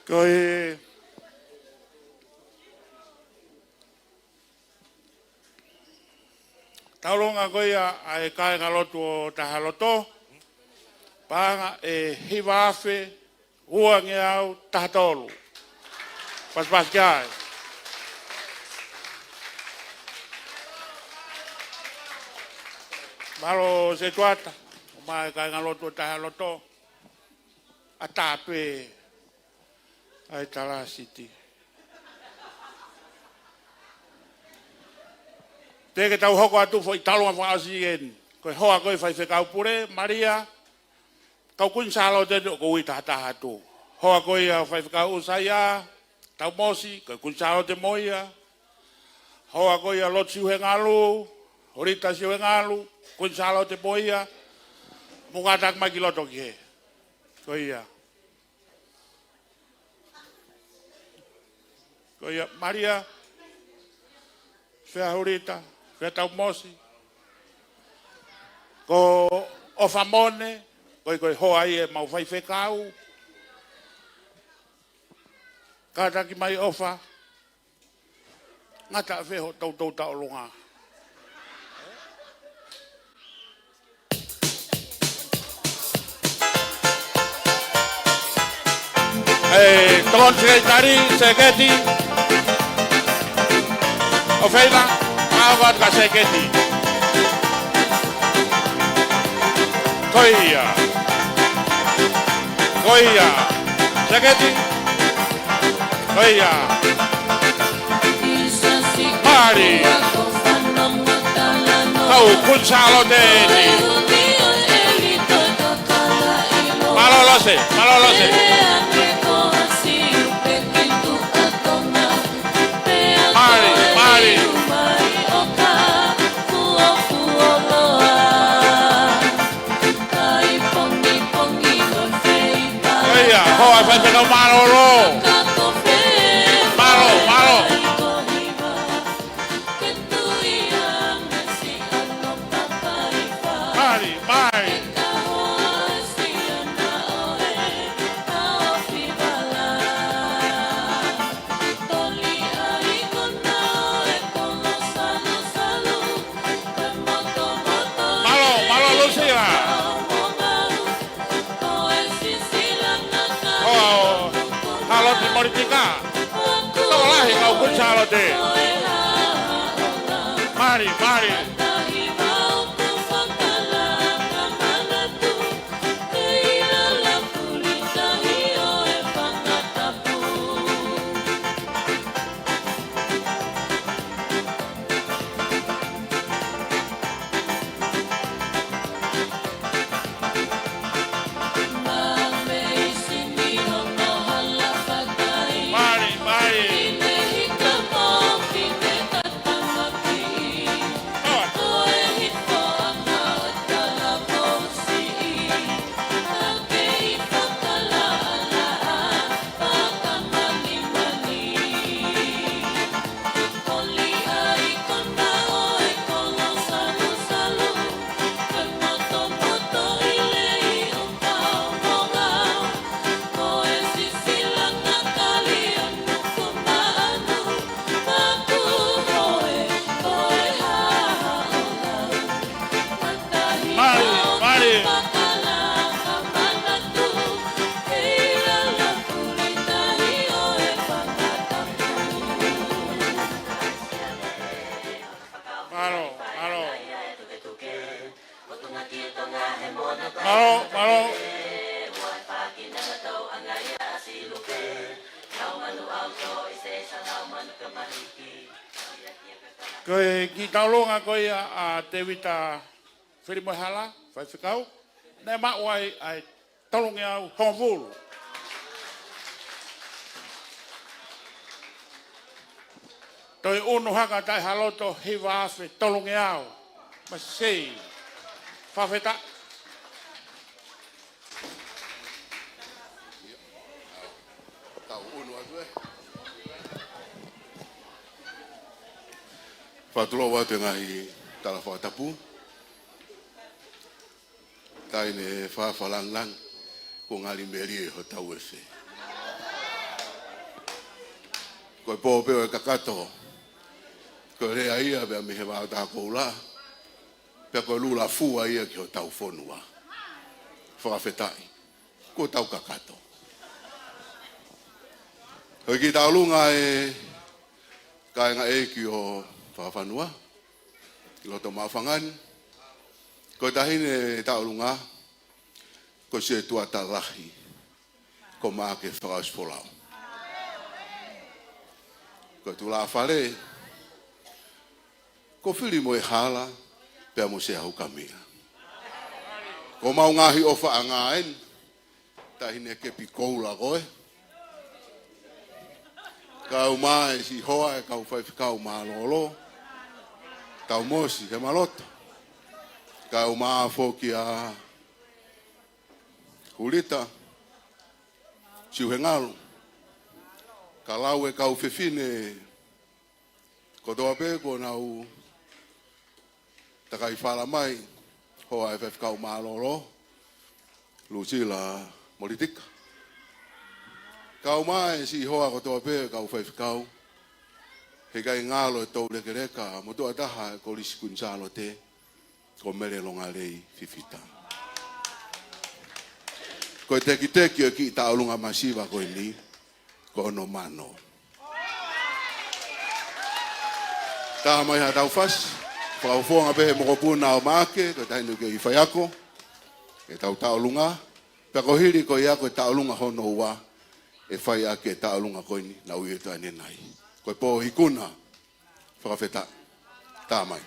Koe taulonga koe a e kae ngalotu o tahaloto panga e hiwafe uange au tahatolu pas kai malo se tuata o mai kae ngalotu o tahaloto a tape ai tala siti. Te ke tau hoko atu fo i talonga whaasi en. Koe hoa koe whai whekau pure, Maria, kau kun salo te ko ui tahataha tu. Hoa koe a whai whekau usaya, tau mosi, koe kun salo te moia. Hoa koe a lot siu he ngalu, horita siu he ngalu, kun salo te moia. Mungatak mai ki loto ki he. Koe ia. Koe Maria, whea horita, whea tau mosi. Ko ofa mone, koe hoa i e mau whai whekau. Kātaki mai ofa. Ngata wheho tau tau longa. Tolong sekretari, seketi. Ofeila, awat ka seketi. Koia. Seketi. Koia. Mari. Kau kun salo deni. Malolose. Mari. Iya, hoa fai no malolo. Malo. Mari. Politika, kau lahir kau pun salah deh. Mari. Malo. Koe ki taulonga koe a te wita whirimohala, whai whikau. Nei mauai ai taulongi au hongvulu. Toi unu haka tai haloto hiwa afe taulongi au. Masei. Whawheta. Tau unu atu e. Whatulo watu ngai tala whatapu. Tai ne whawhalang lang. Ko ngali meri e ho tau e whi. Ko e pōpeo e kakato. Ko rea ia bea me he wā tākou la. Pea ko e lula fua ia ki ho tau whonua. Whawhetai. Ko tau kakato. Ko ki tau lunga e kainga e ki o whawhanua. Ki loto mawhangan. Ko tahine tau lunga. Ko se tua talahi. Ko maa ke whakauspolau. Ko tu la whare. Ko whiri mo e hala. Pea mo se hau kamia. Ko mau ngahi o whaangaen. Tahine ke pikoula koe. Kau mai si hoa e kau whai whikau maa lolo. Tau mosi he malota. Kau maa whoki a Hulita, siu he ngalu. Ka lau e kau whiwhine, ko toa pēko nau takai whala mai, hoa e whewhikau maalolo, Lucila Moritika. Kau mai si hoa ko toa pēko kau whewhikau, he kai ngalo e tau reke reka, mo toa taha e ko lisikun salo te, ko mere longa lei whiwhita. Ko e teki o ki taulunga masiva ko ni ko no mano. Ta mai ha tau fas, fa fonga be mo puna o make, ko tainu ke ifayako. E tau taulunga, pe ko hiri ko ia ko taulunga hono wa e fai ake taulunga ko ni na ui to ane nai. Ko po hikuna fa feta ta mai.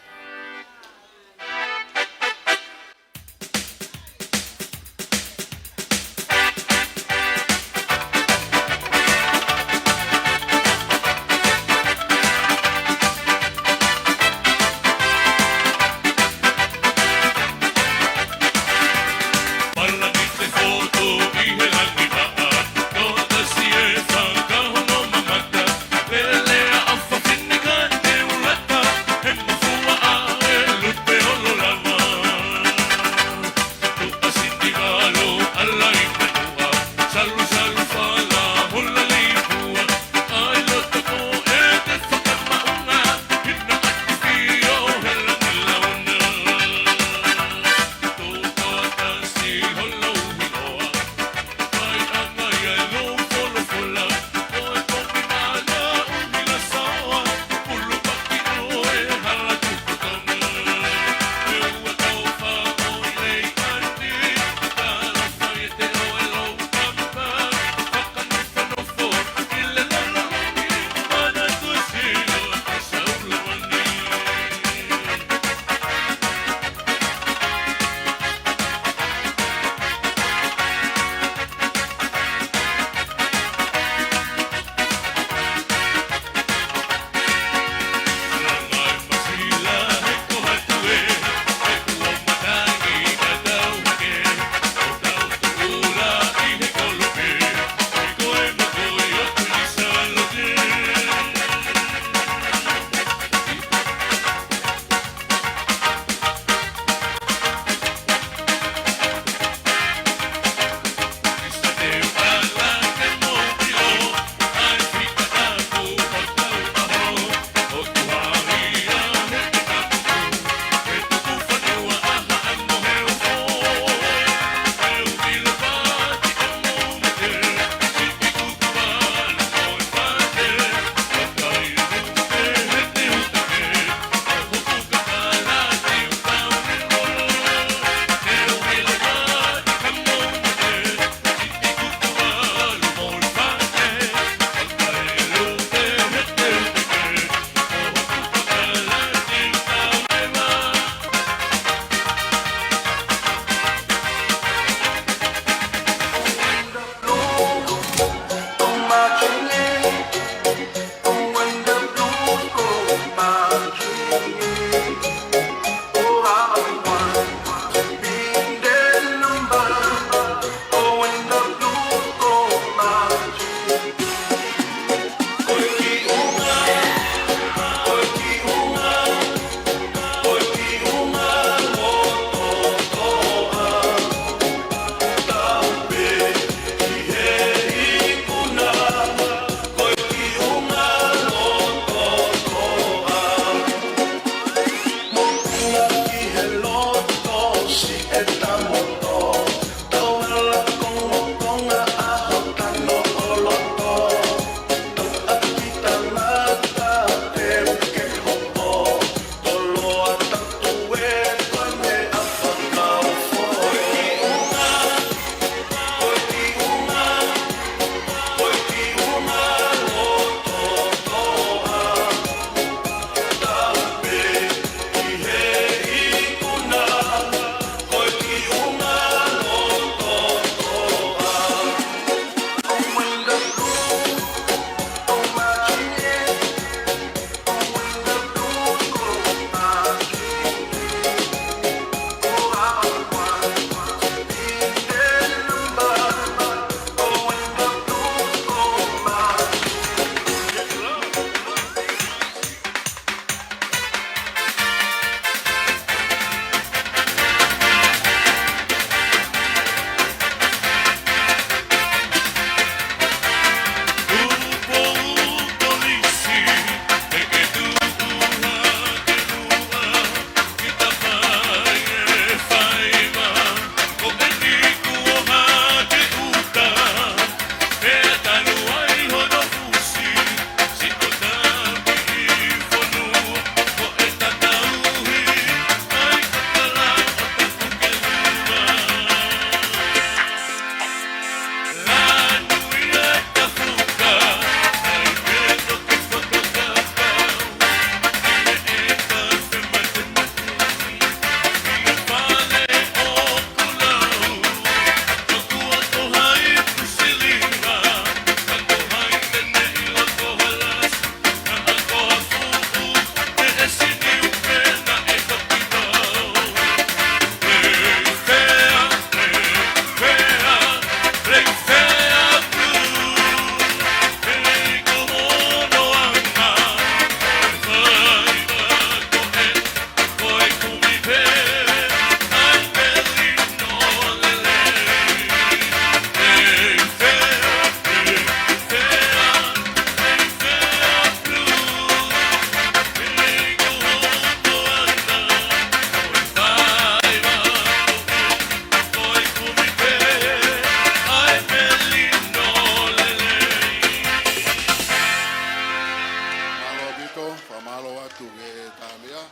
tu ke tamia.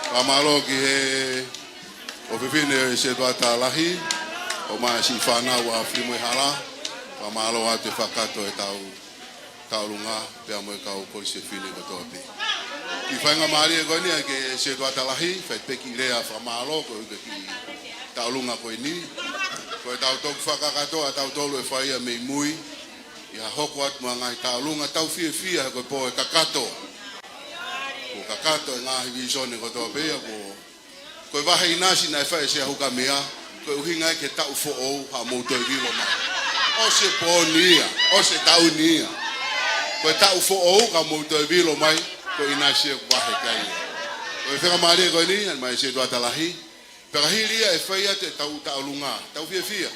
Pamalo ki he o fifine se do atalahi o ma si fana wa filmo hala. Pamalo ate fakato e tau lunga pe amo ka o ko se fine ko tote. Ki fanga mari ko ni ke se do atalahi fe pe ki lea pamalo ko ki tau lunga ko ni. Ko tau tok fakakato tau tolu e faia me mui. Ia hoko atu mga tau lunga tau fia ko po e kakato. Ko kakato e ngahi visone ko toa pea ko wahe inasi na e whae se huka mea ko uhinga ke tau fo ou ha mouto e vilo ma o se po nia o se tau nia ko tau fo ou ka mouto e vilo mai ko inasi e wahe kai ko e wheka maare ko ni an mai se tua talahi peka hiria e whaia te tau lunga tau fia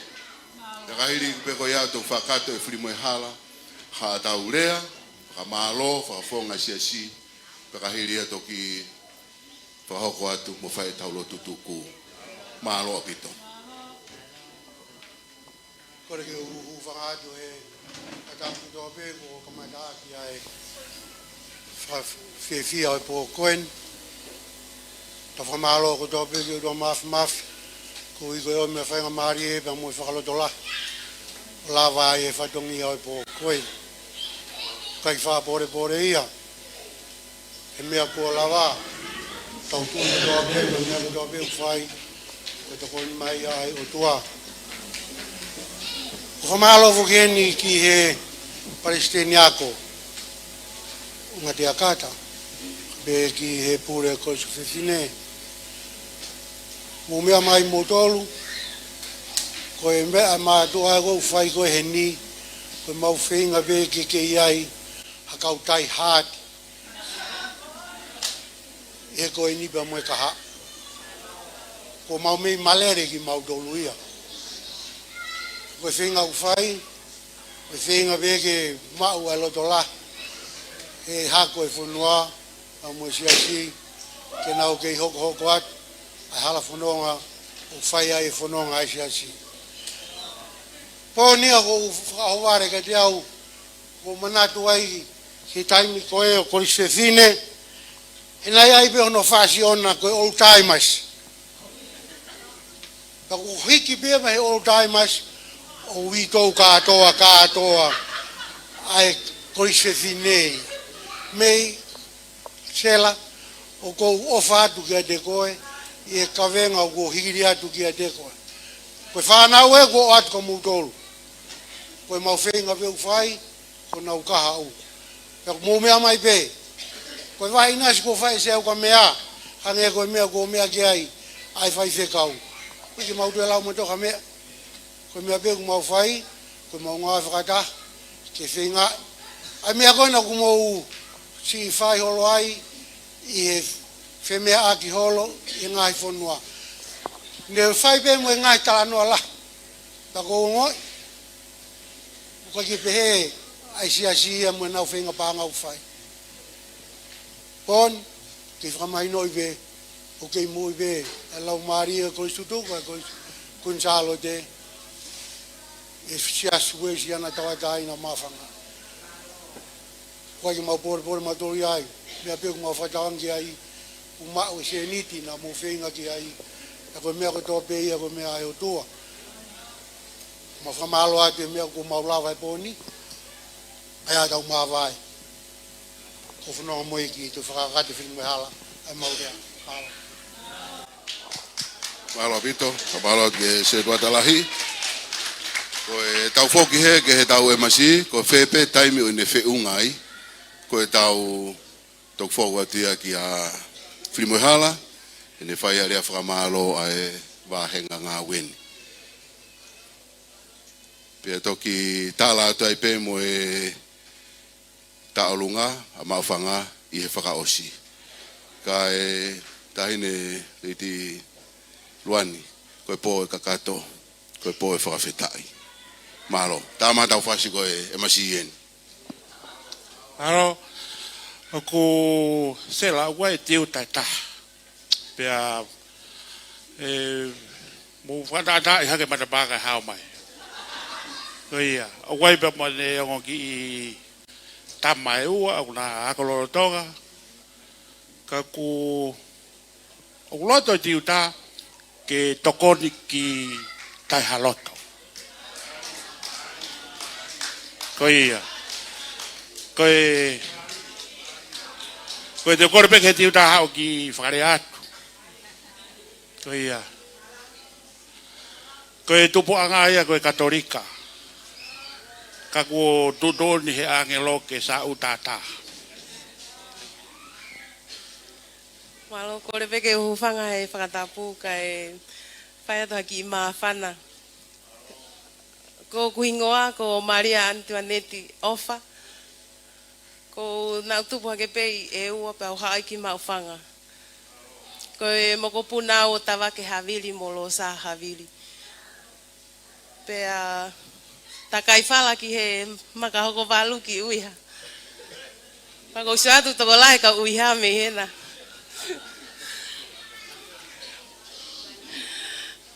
peka hiri pe ko ia to whakato e frimo e hala ha tau rea ka malo whakafonga si pekahiria toki whahoko atu mo whae taulo tutuku malo apito. Kore ke whangatu he atapu tope ko kamataki ai whiawhia o po koen ta whamalo ko tope ki o maf ko i koe o me whainga maari e pa mo whakalotola lava e whatongi o po koen kai whapore ia e mea kua lawa tau tūna toa pēo mea ko toa pēo whai ko te koni mai ai o tua ko whamalo whukeni ki he Palestiniako unga te akata be ki he pure ko su whiwhine mo mea mai mo tolu ko e mea mātua ko whai ko he ni ko mau whinga be ki ke iai hakau tai hati e ko e nipa moe kaha. Ko mau mei malere ki mau tolu ia. Ko e whinga uwhai, ko e whinga veke mau e loto la. E hako e whunua, a moe siasi, ke nau kei hoko atu, ai hala whunonga, o whai ai whunonga ai siasi. Pōnia ko whakahoware ka te au, ko manatu ai, ki taimi ko e o korise whine, e nai ai pe ono whasi ona koe old timers. Ka ko hiki pe ma he old timers o witou katoa ai koise finei. Mei sela o ko ofa atu ki a te koe i e kawenga o ko hikiri atu ki a te koe. Koe whanau e ko atu ka mutolu. Koe mau whenga veu whai ko nau kaha au. Ka mo mea mai pe. Koe vai nasi ko whai se au ka mea, hange koe mea ko mea ki ai whai whekau. Koe ki mau tue lau mo toka mea. Koe mea pe ku mau whai, koe mau ngā whakata, ke whenga. Ai mea koe na ku mau si whai holo ai, i he whemea aki holo, i ngai whonua. Ne whai pe mo e ngai talanoa la. Ta ko ngoi. Koe ki pehe, ai sia mo e nau whenga pānga u whai. Pon, ke whamai noi be, o kei mui be, e lau maria koe sutuku, e koe kunsalo te, e siasu e si ana tawatai na mawhanga. Koe ki mau pore matori ai, mea peku mau whatawangi ai, u mau e se niti na mo whenga ki ai, e koe mea ko tō pei, e koe mea ai o tua. Ma whamalo ate mea ko mau lawa e poni, ai atau mawai. Ko whanonga moe ki tu whakakate whiringo e hala, ai maurea, hala. Malo apito, malo ke se tuatalahi. Ko e tau whoki he, ke he tau e masi, ko whepe taimi o ne whiungai, ko e tau tau whoku atia ki a whiringo e hala, e ne whai area whakamalo ai wahenga ngā weni. Pea toki tāla atu ai pe mo e taolunga a mawhanga i he whakaosi. Ka e tahine reiti luani, koe pō e kakato, koe pō e whakawhetai. Mahalo, tā mātau whasi koe e masi ieni. Mahalo, ko sela ua e teo tai ta. Pea, mo whanata i hake matapaka hao mai. Ko ia, ua i pa mo ne ongo ki i tama e ua, au nā akoloro tonga. Kaku uloto tiuta ke tokoni ki tai haloto. Koia. Koe te korpe ke tiuta hao ki whakareatu. Koia. Koe tupu anga ia koe katolika. Kaku tutoni he angelo ke sa utata. Malo kore peke uhufanga he whakatapu kai whai atu haki ima whana. Ko kuhingoa ko Maria Antoinette ofa. Ko na utupu hake pei e ua pe au haai ki mau whanga. Ko e moko puna o tawa ke havili molo sa havili. Pea takai whala ki he makahoko walu ki uiha. Pako usuatu toko lahe ka uiha me hena.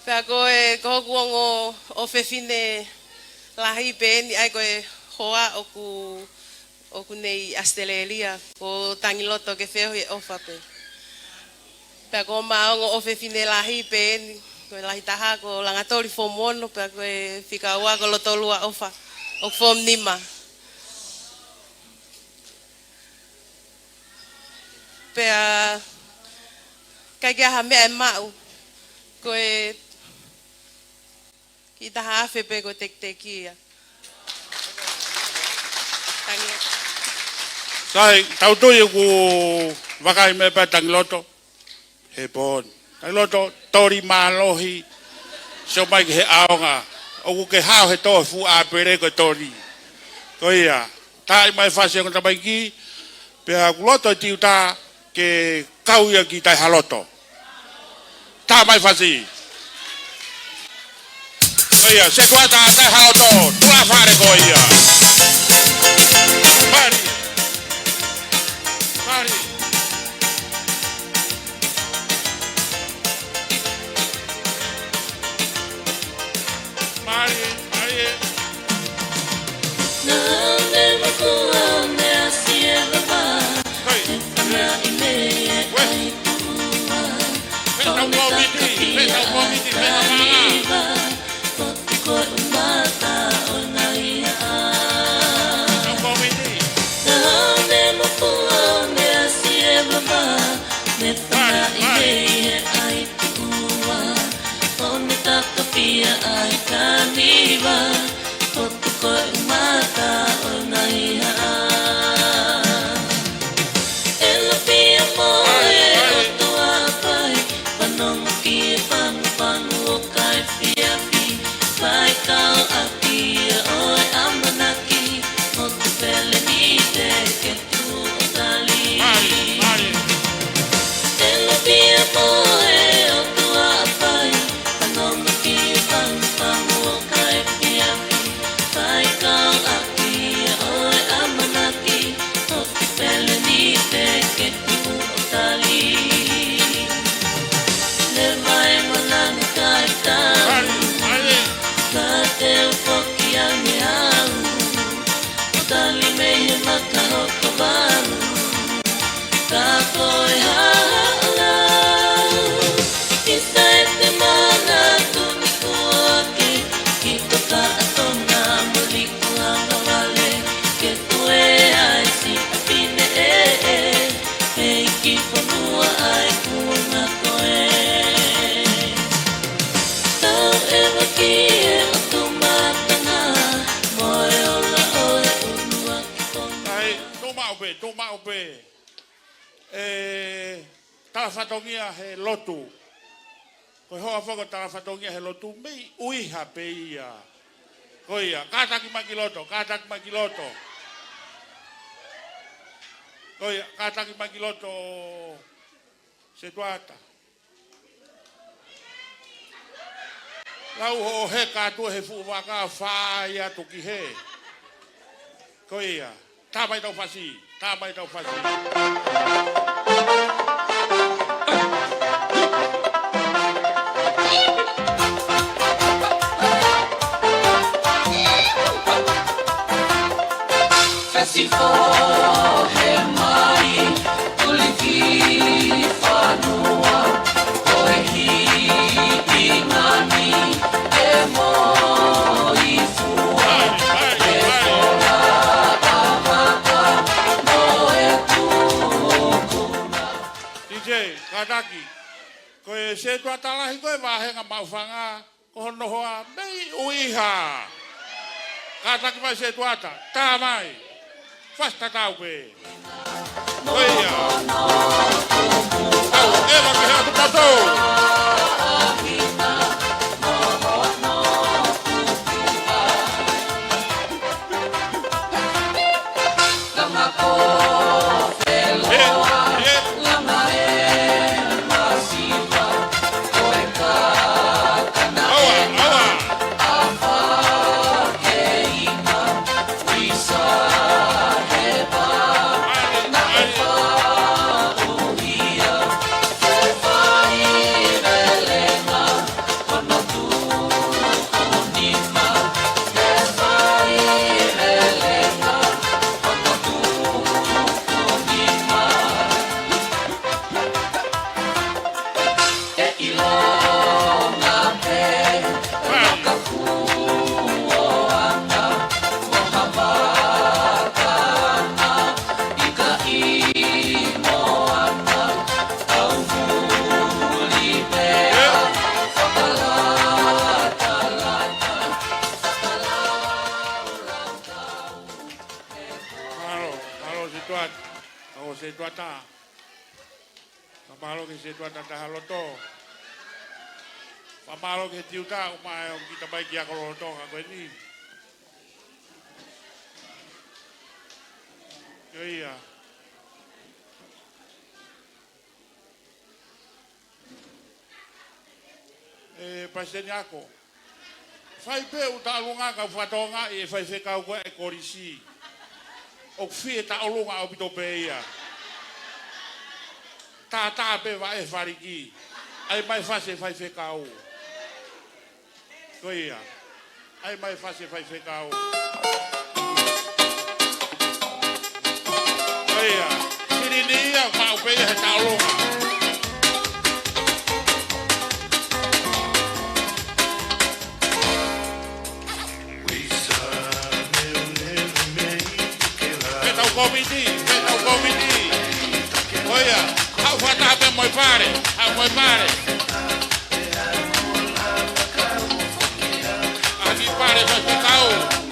Pea koe kuongo o whewhine lahi pēni ai koe hoa oku nei Australia ko tangiloto ke wheo he ofa pe. Pea ko maongo o whewhine lahi pēni koe lahi taha ko langatori form 1 pea koe whika ua ko lotolua ofa o form 5. Pea kai kia ha mea e mau koe ki taha awhi pe ko te kia. Sai, tautui ku wakai me pa tangiloto. He pon. Tangiloto tori malohi. So mai ke he aonga. Oku ke hao he toa fu a pere ko tori. Koia. Tai mai fasi ko tabai ki. Pea kuloto tiuta ke kauia ki tai haloto. Ta mai fasi. Koia, se tuata tai haloto. Tua fare koia. Mari. Mari. Mari, Mari. Ai kaniva Totu koe umata o naiha Ela pia moe o tua pai Panongo ki e panu panu o kai fia fi Pai kau akia oe amanaki O tu pele ni te ke tu o tali Ela pia moe o tua pai Panongo ki e panu panu o kai fia fi Pai kau akia oe amanaki O tu pele ni te ke tu o tali Le vai manani kai tau Ka te ufoki a me au O tali me he maka hoko waru Ka koe halau Isa e te mana tuni kuake Ki toka atonga mori kuanga wale Ke tue ai si apine Hei ki ponua ai kuanga koe Tau e waki e o tu matanga Moe ola oe unua ki tonu Ai, toma upe. Talafatongia he lotu. Koe hoa whako talafatongia he lotu. Mei uiha pe ia. Koia, kātaki makiloto. Koia, kātaki makiloto se tuata. Lau ho he kātua he fuwaka whaia tuki he. Koia, tāpai tau whasi. Fasi fo he mai, uliki DJ, Kadaki. Koe se tua talahi koe wahenga maufanga. Ko hono hoa mei uiha. Kadaki vai se tuata. Tā mai. Fasta tau pe. Oia. Tau, eva ke hea tu tatou. Pamalo ke se tuata tahaloto. Pamalo ke tiuta umai o kita baik ya kalau to ka ni. Iya. Pasien ako. Fai pe uta lunga ka fatonga e fai se ka ko e korisi. O fie ta lunga o bito pe ia. Tata pe va e fariki. Ai mai fase fai fe kau. Koia. Ai mai fase fai fe kau. Koia. Sirinia mau pe e taulunga. Petau komiti. Koia. Hau fata pe moi pare, Aqui pare vai ficar o.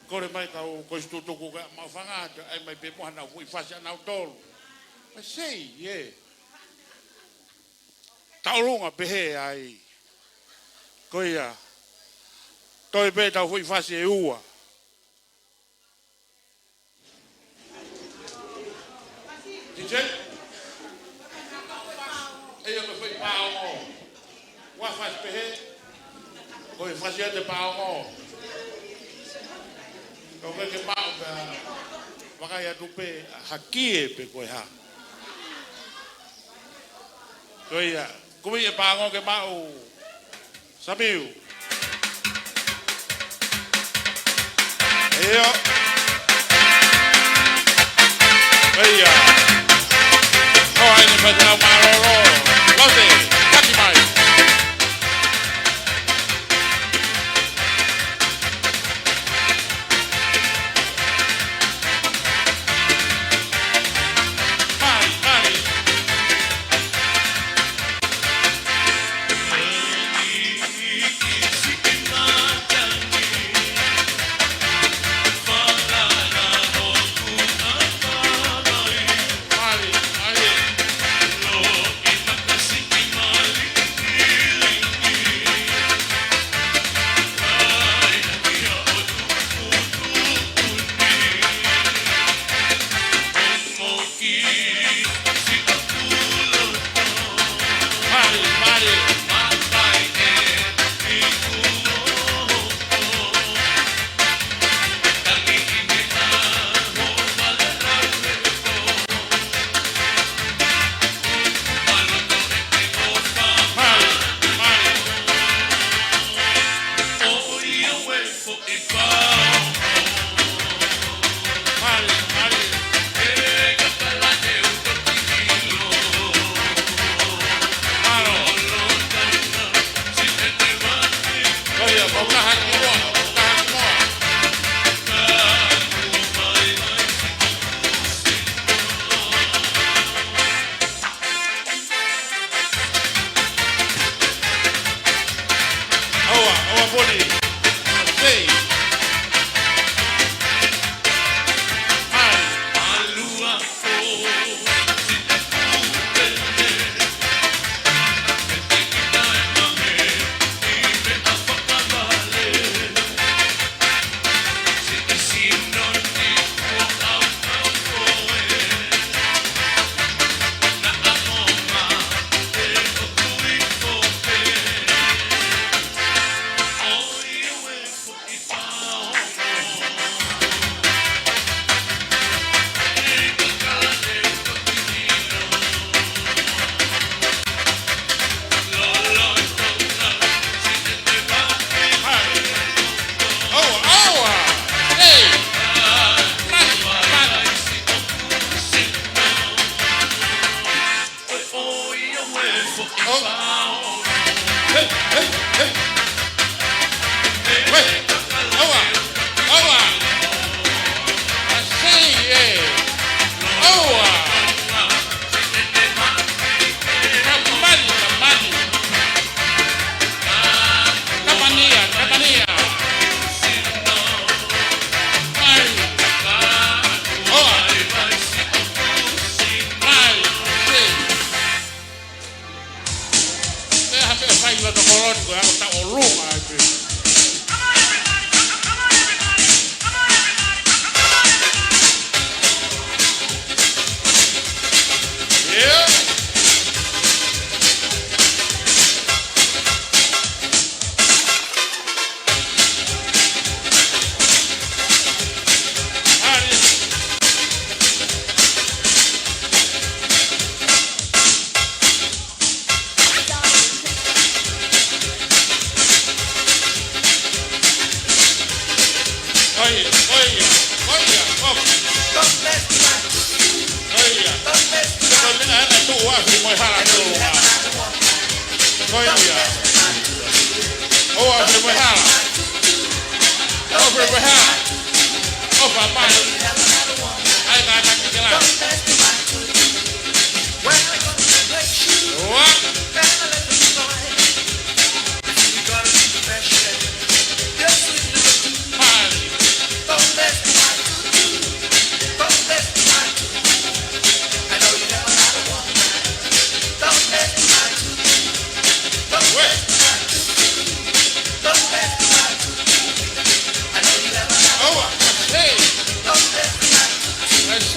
Kore mai ka o koistu tuku ka mawhanga ai mai pe moha na hui whasi anau tolu. Ma sei, ye. Taulunga pehe ai. Koia. Toi pe tau hui whasi e ua. DJ? pao. Wa faz pehe. Koi fazia de pao. Kau ke pao ka. Waka ya tupe hakie pe koi ha. Koi ya. Kumi e pao ke pao. Sabiu. Eyo. Eya. Oh, ai ne fazia marolo. Lote. Kati mai.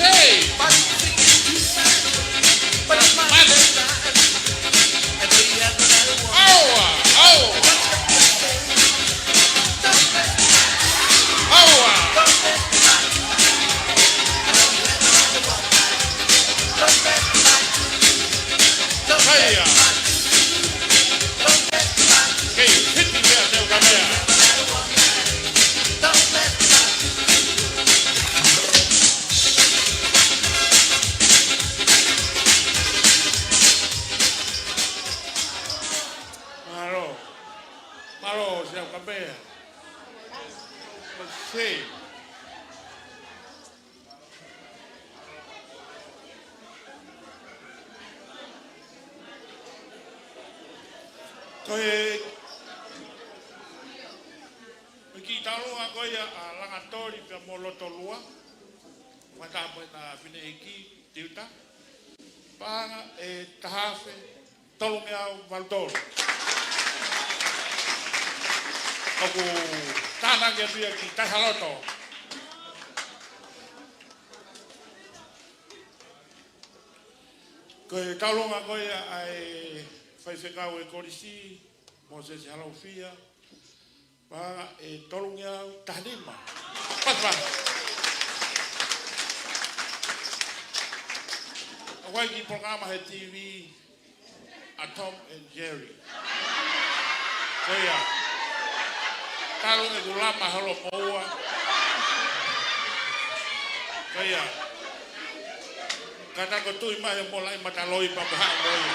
Hey! Kaya. Kaya, hiti mea teo ka mea. Malo, teo ka mea. Sei. Koe ki taloa koe a langatori pia mo loto lua. Wata mo na fine eki tiuta. Panga e tahafe tolunge au valdoro. Oku tana ke pia ki tahaloto. Koe taloa koe ai fai whekau e korisi, mo se halofia, pa e tolungi au tahnima. Patwa. Awai ki programa he TV, a Tom and Jerry. Koea, talungi ku lama halo moua. Koea, kata ko tui mahe molai mataloi pa bahang loi.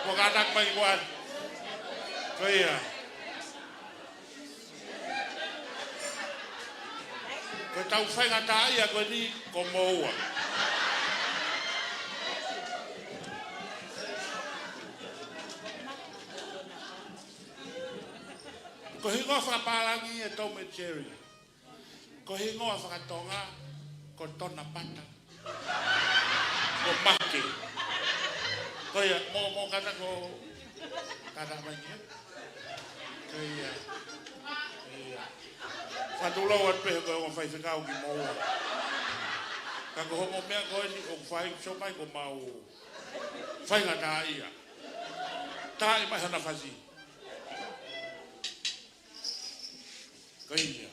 Kung anak may iwan. Kaya. Kung tau fay nga tayo, kung di kumawa. Kung hingo sa palangi ito may cherry. Kung hingo sa katonga, kung ton na pata. Kung maki. Kaya mo kata ko kata banyak. Kaya Fatula wat pe ko fai fikau ki mo. Ka ko mo me ko ni o fai so mai ko mau. Fai ngata ia. Tai mai hana fazi. Kaya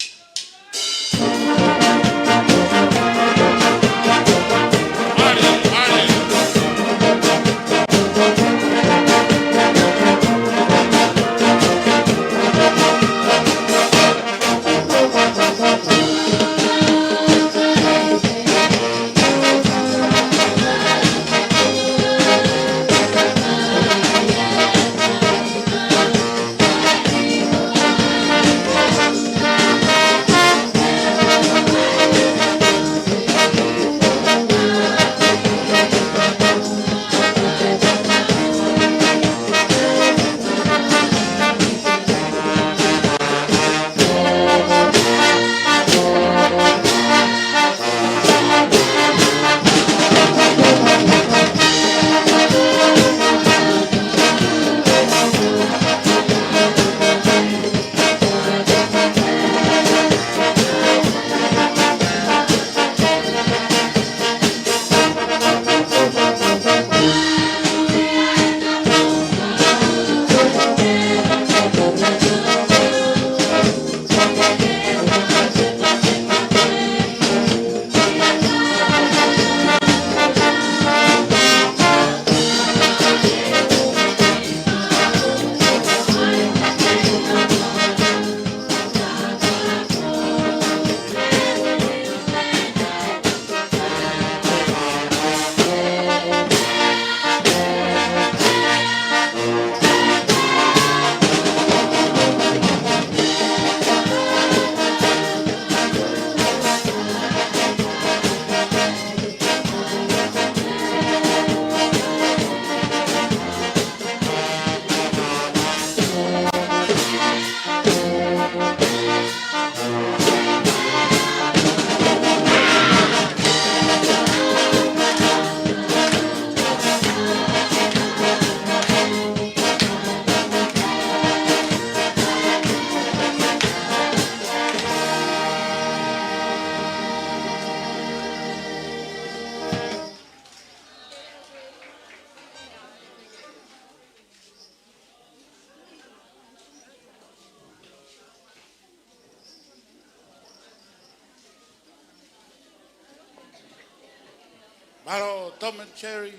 Malo Tom and Cherry.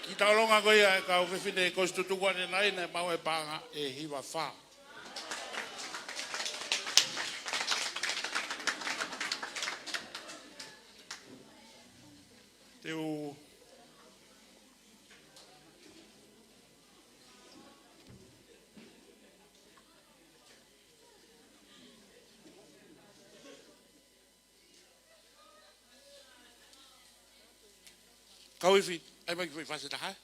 Kita longa ko ia ka fefine ko stutua ne nai na mau e panga e hiwa fa. Teu Kau ifi, ai mai foi fase taha.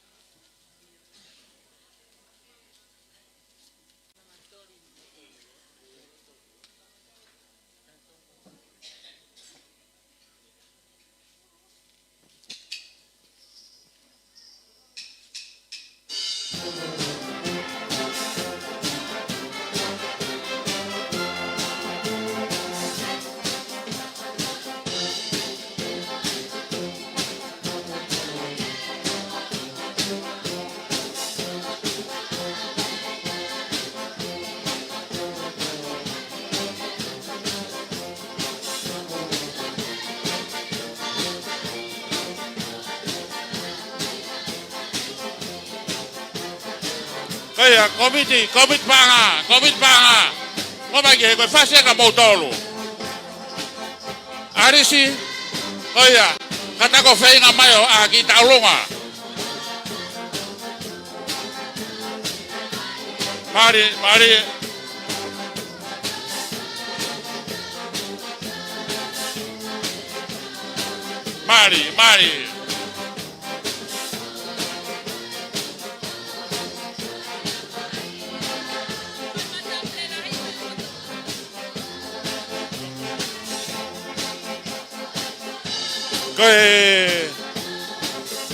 Kaya komit panga. Ko mai ke ko fase ka motolo. Arisi kaya kata ko feinga mayo a kita longa. Mari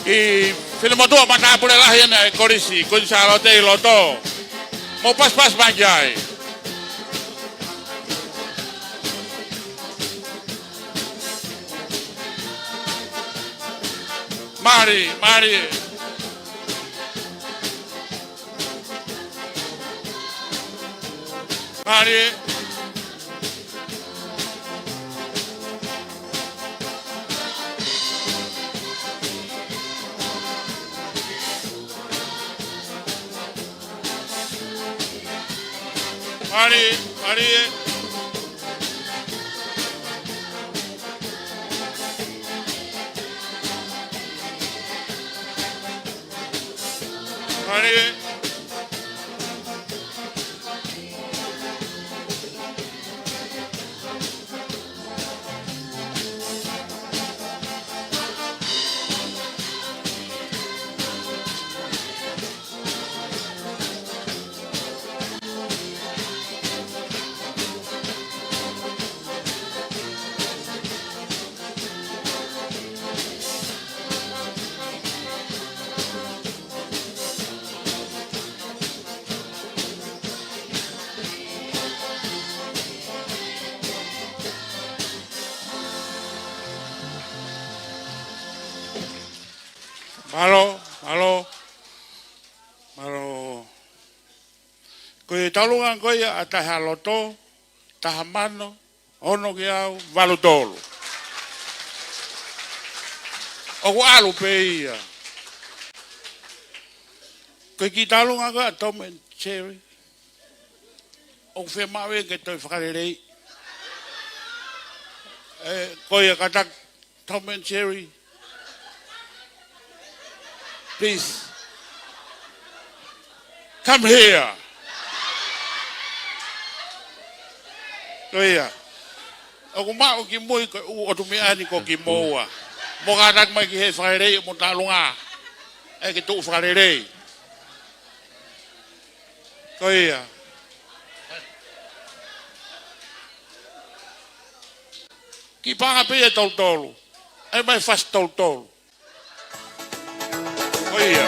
I filmo tua mata pure lah yan korisi kun salote loto mo pas manjai mari Malo. Koe talungan koe ataha loto, taha mano, ono ki au, valu tolu. Oku alu pe ia. Koe ki talungan koe Tom and Jerry. Oku whea mawe ke toi whakarerei. Koe katak Tom and Jerry. Please, come here. Koia. Aku mau ki moi ko o tu me ani ko ki moa. Mo ganak mai ki he whaerei mo talunga. E ki tu whaerei. Koia. Ki panga pe e tolu. E mai fast tolu. Koia.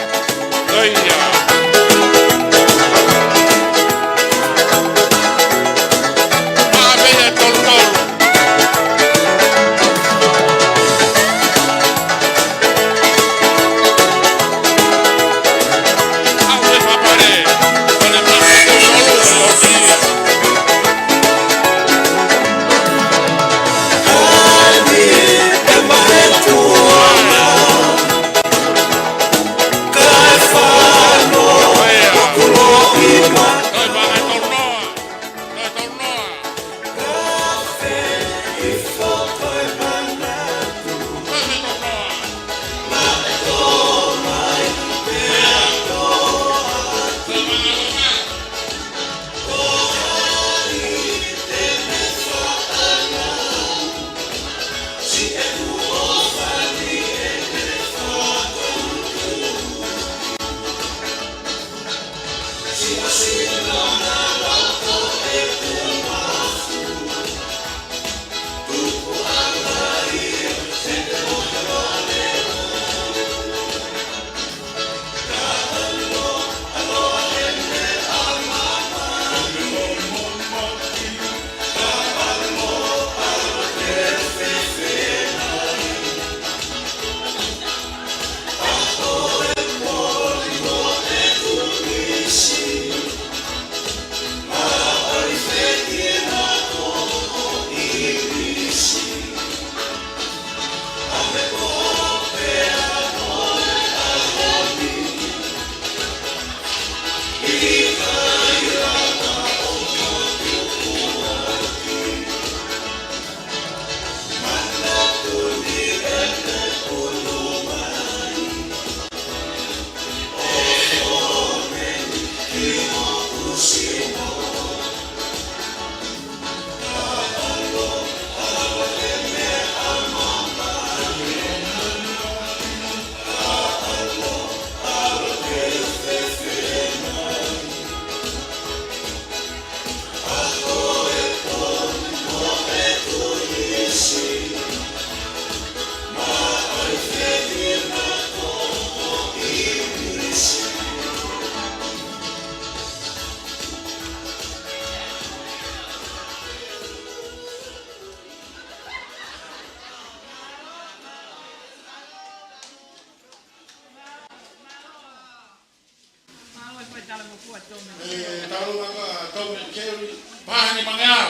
Tahu apa? Tahu ceri bahan yang mangau.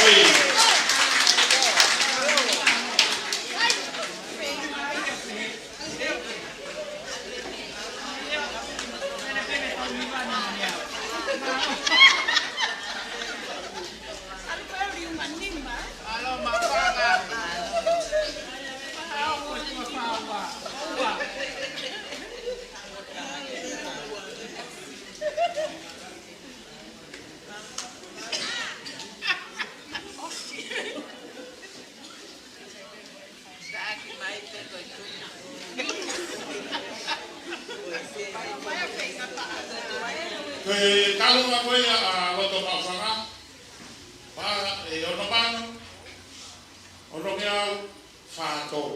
Oi. Kalau aku ya loto pasang, pak ono pan, ono yang fato.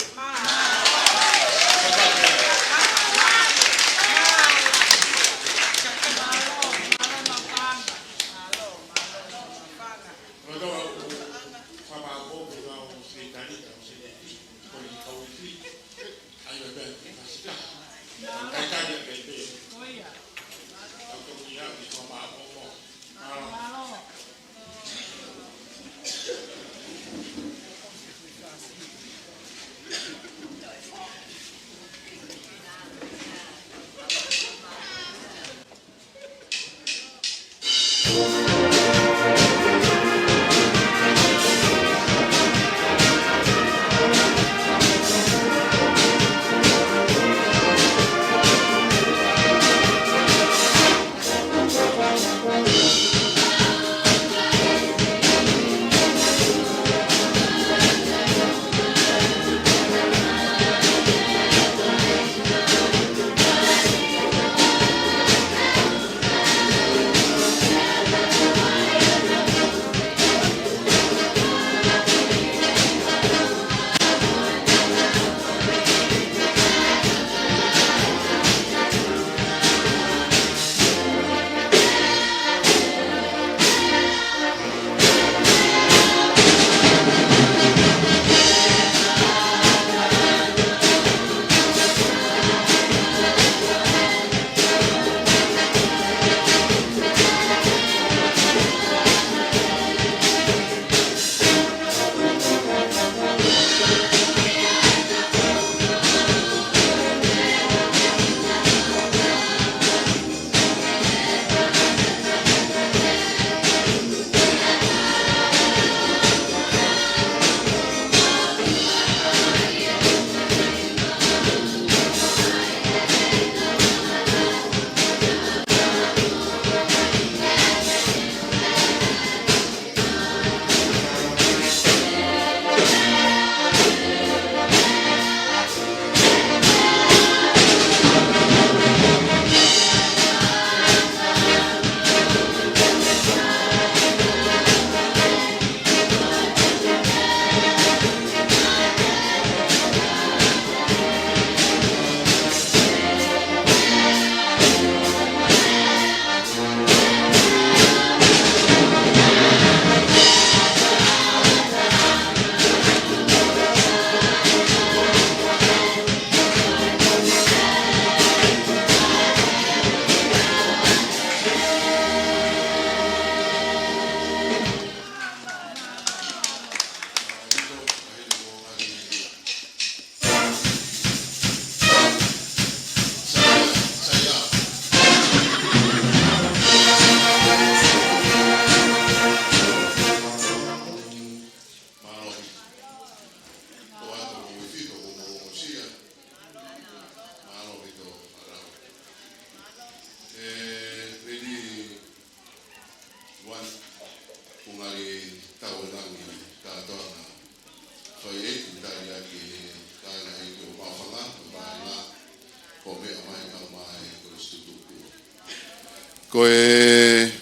Koe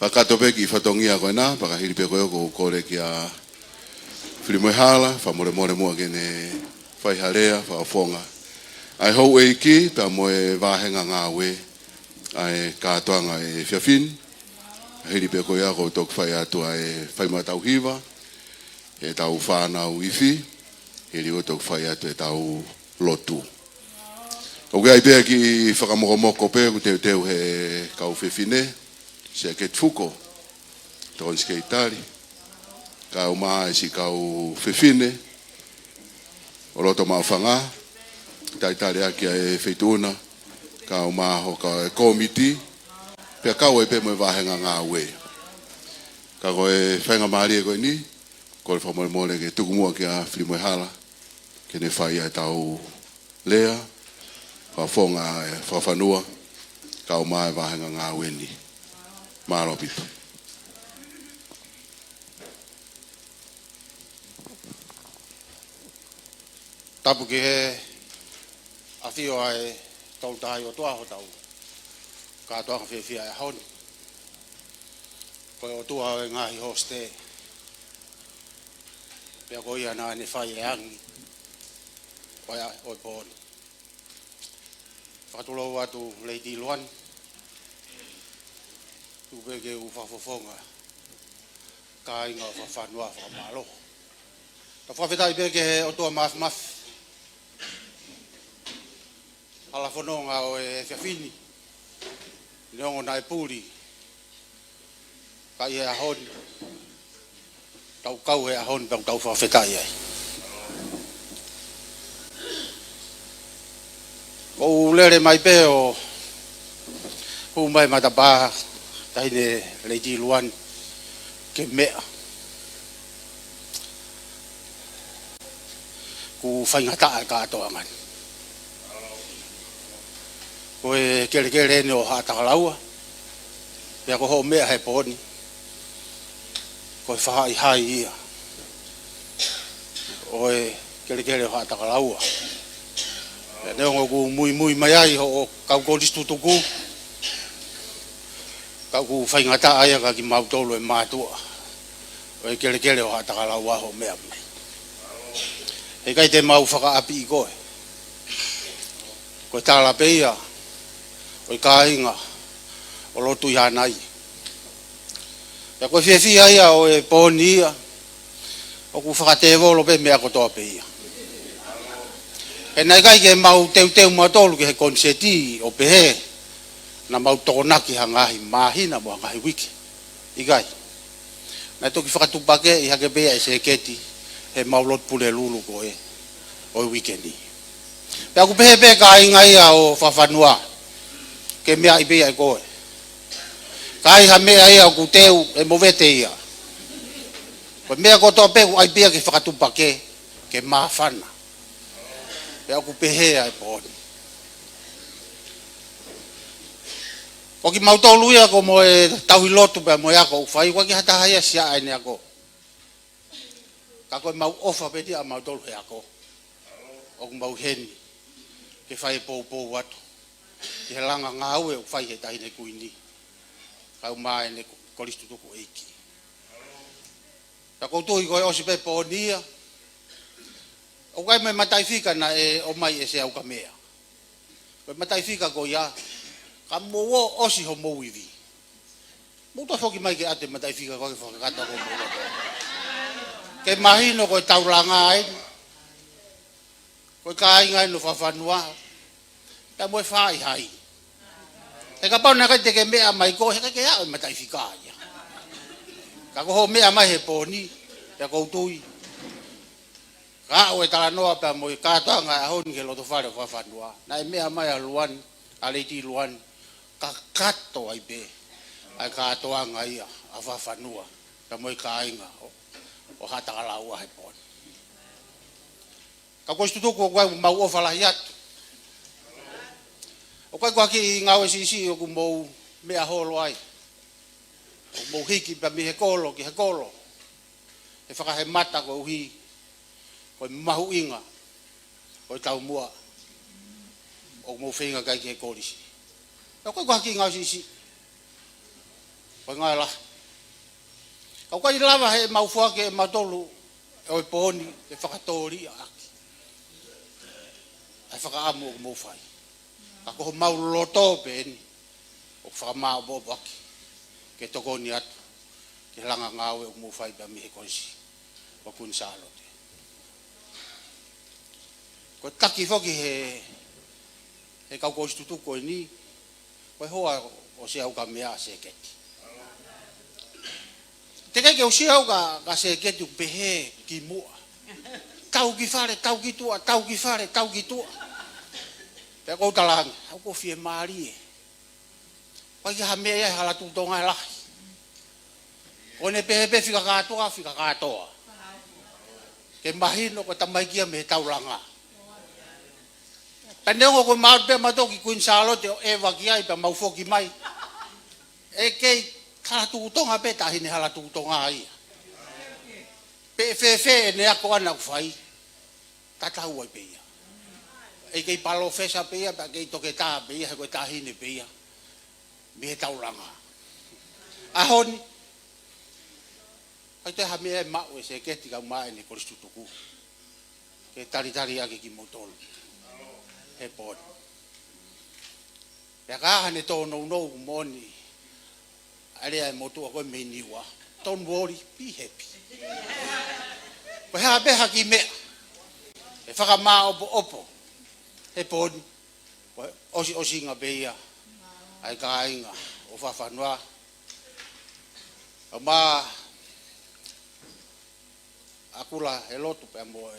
whakatope ki whatongia koe nā, whakahiripe koe ko kore ki a whirimoi hala, whamore more mua kene whaiharea, whaafonga. Ai hou e iki, pia moe wāhenga ngā we, ai kātoanga e whiawhin, hiripe koe a ko tok whai atu ai whaima tau hiwa, e tau whānau iwi, hiri o tok whai atu e tau lotu. O gai pe ki whakamoko pe ku teu he kau whewhine, se ke tuko, tōn ske itari, kau maa si kau whewhine, o roto maa whanga, tai tari aki e wheituna, kau maa ho ka komiti, pe kau e pe mo wahenga ngā ue. Ka koe whainga maari e koe ni, ko le whamole mole ke tukumua ki a whilimoe hala, ke ne whai ai tau lea, whafonga e whawhanua, kau mai wahenga ngā weni. Mālo pitu. Tapu ki he awhio ai tau tahi o tuaho tau. Ka tuaha whiwhia e honi. Koe o tuaho e ngahi hoste. Pea ko ia nā ne whai e angi. Koe oi pōni. Whakatulou atu Lady Luan. Tupeke u whafofonga. Ka inga whawhanua whamalo. Ta whawhetai peke he o tua maf. Ala whanonga o e whiawhini. Neongo na e pūri. Ka i he ahoni. Tau kau he ahoni pang tau whawhetai ai. O lere mai pe o hu mai matapā taine Lady Luan ke mea. Ku whaingata e kātoangan. Koe kere ne o hātakalaua. Pea ko ho mea he pōni. Koe whahai hai ia. Oe kere o hātakalaua. Neongo ku mui mai ai ho kau koristu tuku. Kau ku whaingata ai ka ki mautolo e mātua. Oe kere o hātakalaua ho mea mai. He kai te mau whakaapi i koe. Koe tāla peia. Koe kāinga. O lotu i hanai. Pea koe whiawhia ia o e pōni ia. O ku whakatevolo pe mea kotoa peia. E nai kai ke mau teu matolu ke he konseti o pehe na mau tokonaki hangahi mahina mo hangahi wiki. Ikai. Nai toki whakatupake i hake pea e se keti he mau lot pule lulu ko e o wikendi. Pea ku pehe ka inga ia o whawhanua ke mea i pea i koe. Kai ha mea ia o ku teu e movete ia. Ko mea kotoa pe ku ai pea ke whakatupake ke mawhana. Pea ku pehea e pōni. Ko ki mautolu ia ko mo e tauhi lotu pea mo e ako whai kwa ki hata haia sia aine ako. Ka koe mau ofa peti a mautolu he ako. O ku mau heni. Ke whai pou watu. Ki he langa ngāue o whai he tahine kuini. Kau maa ene koristu tuku eiki. Ta koutuhi koe osi pe pōni ia. O kai mai matai fika na e o mai e se au ka mea. Koe matai fika ko ia. Ka mowo osi ho mouivi. Muta foki mai ke ate matai fika koe whakakata ko mowo. Ke mahino koe tauranga ai. Koe ka inga ino whawhanua. Ta moe whai hai. E ka pau na kai te ke mea mai ko he ke au matai fika ia. Ka ko ho mea mai he pōni. Te koutui. Ka o e tala noa pia mo i kātanga a honi ke loto whare whawhanua. Na e mea mai a Luan, a Lady Luan, ka kato ai pe. Ai kātoanga ia a whawhanua. Pia mo i kāinga o hatakalaua he pōni. Ka koistu tuku o koe mau ofalahi atu. O koe kua ki ngau e sisi o ku mou mea holo ai. O mou hiki pia mi he kolo ki he kolo. E whakahe mata ko uhi. Koe mahu inga, koe tau mua, o mou whenga kai ki he kōrisi. Koe koe haki ngau sisi, koe ngai la. Koe lava he mau whake e matolu, e oi pōni, e whakatori a aki. E whakaamu o mou whai. Ka koho mau loto pe eni, o whakamao bobo aki, ke tokoni atu, ke langa ngāwe o mou whai pa mi he kōrisi, o kun sālo. Ko taki foki he he kau ko stu ko ni ko hoa o se au ka mea se keti te ke o se au ka se keti pe he ki mo tau ki fare tau ki tua tau ki fare tau ki tua pe ko talang au ko fie mari pa ki ha mea hala tu tonga la one pe fika katoa ke mahino ko tamai kia me taulanga Pandengo ko mau pe mato ki kuin salo te eva ki ai pe mau foki mai. E ke kala tu tonga pe ta hine hala tu tonga ai. Pe fe ne ako ana fai. Tata huai pe ia. E ke palo fesa pe ia pa ke toke ta pe ia ko ta hine pe ia. Me taulanga. Ahon ai te ha me ma o se ke tika mai ni ko stutuku. Ke tari ake ki motolo. He pon. Ya ka hane to no moni. Ale ai motu ko me niwa. Don't worry, be happy. Ko ha be ha ki me. E fa ma opo. He pon. Osi nga be ya. Ai ka inga o fa fa noa. Ma akula he lotu pe mo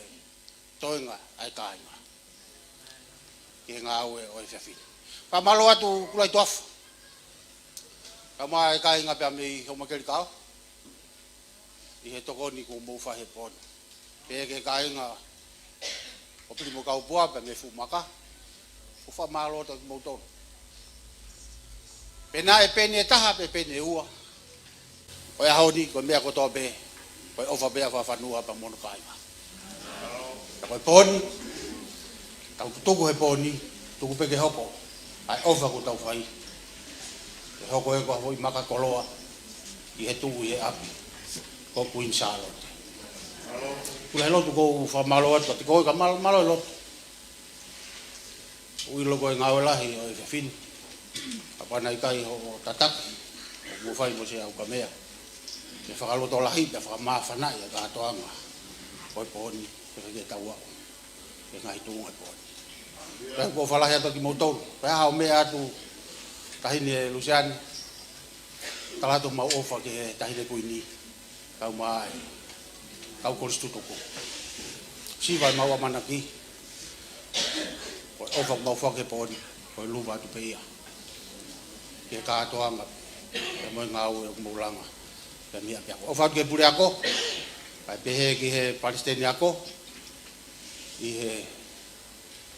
toinga ai ka inga. Ke ngau e o fiafi. Pa malo atu kulai tof. Kama kai nga pe me ho makeli ka. I he toko ni ko mo fa he pon. Pe ke kai nga o primo ka o boa pe me fu maka. O fa malo to mo to. Pe na e pe ni taha pe ne ua. O ya honi ko me ko to be. O o fa be fa nua pa mon kai. Ko pon tau tuku he poni, tuku peke hopo, ai ofa ku tau whai. He hoko e kua hoi maka koloa, i he tuku i he api, ko kuin salote. Kula he lotu kou whamalo atu, ati kou ka malo e lotu. Ui loko e ngau e lahi o e whiwhini, a pana i kai ho tatak, o muwhai mo se au ka mea. Me whakaloto lahi, me whakamawhanai a kātoanga, o e poni, e whake tau au. E ngai tunga e poni. Kai ko falahi atu ki motou. Kai hao mea atu tahine Luciani. Talato mau ofa ke tahine kuini. Kau mai. Kau konstitutuku. Siva mau amanaki. Ko ofa mau fa ke poni. Ko luva tu peia. Ke ka toanga. Ke mo ngau e mulanga. Ke mia pe ako. Ofa ke pure ako. Kai pehe ki he Palestini ako. I he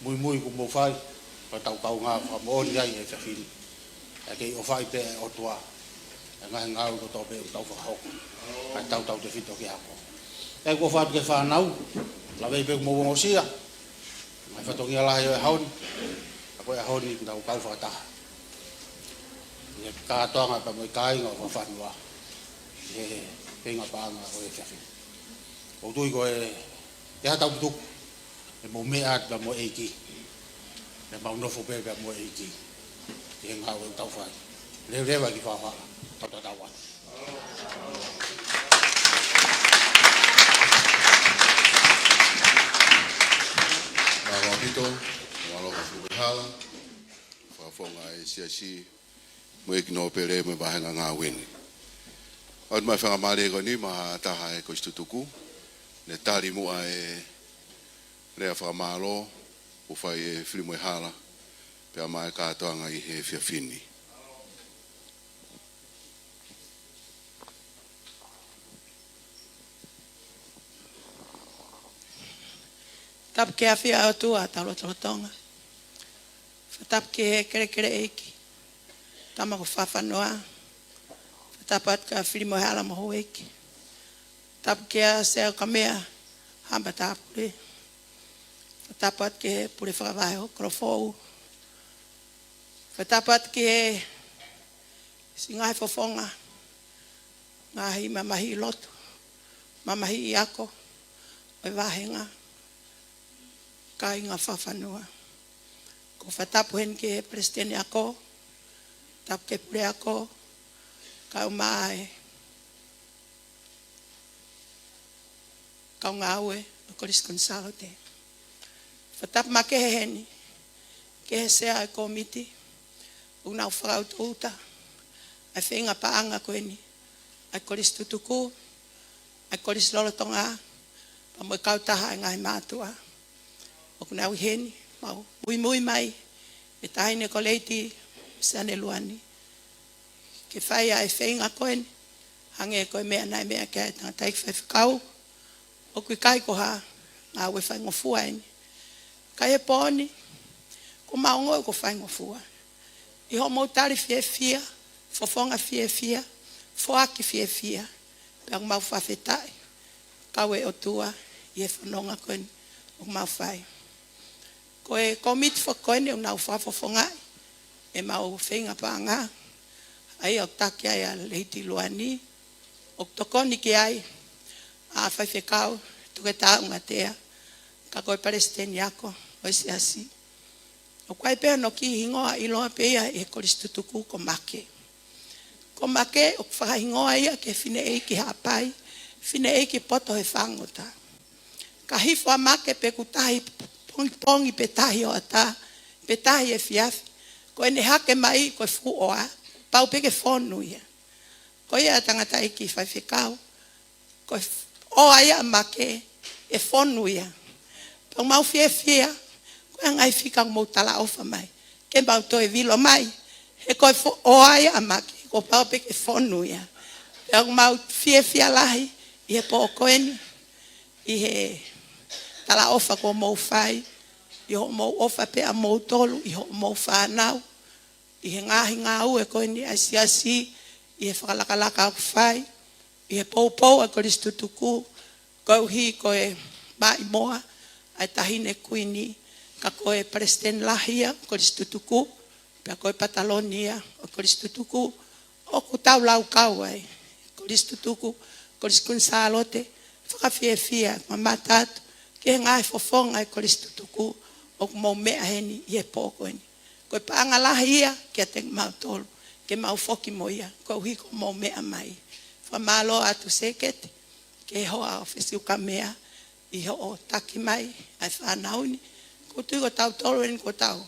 mui ku mo fai pa tau nga fa mo ni ai e fafili e ke o fai pe o tua e nga ko to pe tau fa ho pa tau te fito ki ako e ko fa ke fa nau la ve pe mo mo sia mai fa to ngi la yo haun ko e haun ni tau kau fa ta e ka to nga pa mo kai nga fa noa e nga pa nga o e fafili o tu ko e ya tau tu e mo mea ba mo eiki e mau no fo be ba mo eiki e nga o tau fai le ba ki fa ta ta wa na wapito walo ka fu hala fa fonga e si mo ek no pere me ba nga wini od ma fa male go ni ma ta ha e ko stutuku ne tari mo ai rea whakamalo o whai e whirimu e hala pia mai kātoanga i he whiawhini. Tap ke a whia o tua talo tonga. Tap ke kere eiki. Tama ko whawhanoa. Tapat ka whirimu e hala maho eiki. Tap ke a seo kamea hamba tāpure. Tapat ke pure whakawai o krofou. Tapat ke si ngai fofonga. Ngahi mamahi lotu. Mamahi i ako. Oi wahenga. Kai ngā whawhanua. Ko whatapu hen ke presidente ako. Tap ke pure ako. Kau mai. Kau ngāue. O Koris Gonzalo te. Fatap make heni ke se a komiti una frau tuta a fenga paanga ko ni a koristu tuku a koris lolo tonga pa mo kauta ha ngai matua o kuna uheni mau mui mai e taine ko leiti sane luani ke fai a fenga ko ni hange ko me na me ka ta tai fe kau o ku kai ko ha nga we fai ngofua ni kai poni ko maungo ko fai ngofua i ho mo tari fia fofonga fia foaki fia pe mau fa fetai kawe o tua e fononga ko ni o mau fai ko e komit fo ko ni na fa fofonga e mau fenga panga ai o takia ya leiti luani o tokoni ki ai a fai fe kau tu ke ta ngatea ka ko palestini yako o si asi o kwai pe no ki hingoa i loa pe ia e koristutuku ko make o fa hingoa ia ke fine e ki hapai fine e ki poto he fangota ka hifo make pe kutahi pongi petahi o ata petahi e fiafi ko ene hake mai ko fu oa pau pe ke fonu ia ko ia tangata e ki fai fe kau ko o ia make e fonu ia pe mau fia ko ngai fika mo tala ofa mai ke ba to e vilo mai e ko o ia make ko pau pe ke fonu ia pe mau fia lahi e po ko eni i he tala ofa ko mo fai i ho mo ofa pe a mo tolu i ho mo fa nau i he ngā ue ko eni asiasi i he whakalakalaka aku whai, i he poupou a koristutuku, kau hi koe mai moa, ai tahine kuini, ka koe presten lahia, koristutuku, pia koe patalonia, o koristutuku, o ku tau lau kau ai, koristutuku, koriskun salote, whakawhiawhia, mamatatu, ke ngai fofonga ai koristutuku, o ku mau mea heni, i he pōko eni. Koe paanga lahia, kia teng mau tolu. Ke mau foki moia, ko hiko mo mea mai. Fa malo atu sekete, ke hoa o fesiu ka mea, i ho o taki mai, ai whanauni. Ko tui ko tau toluen ko tau,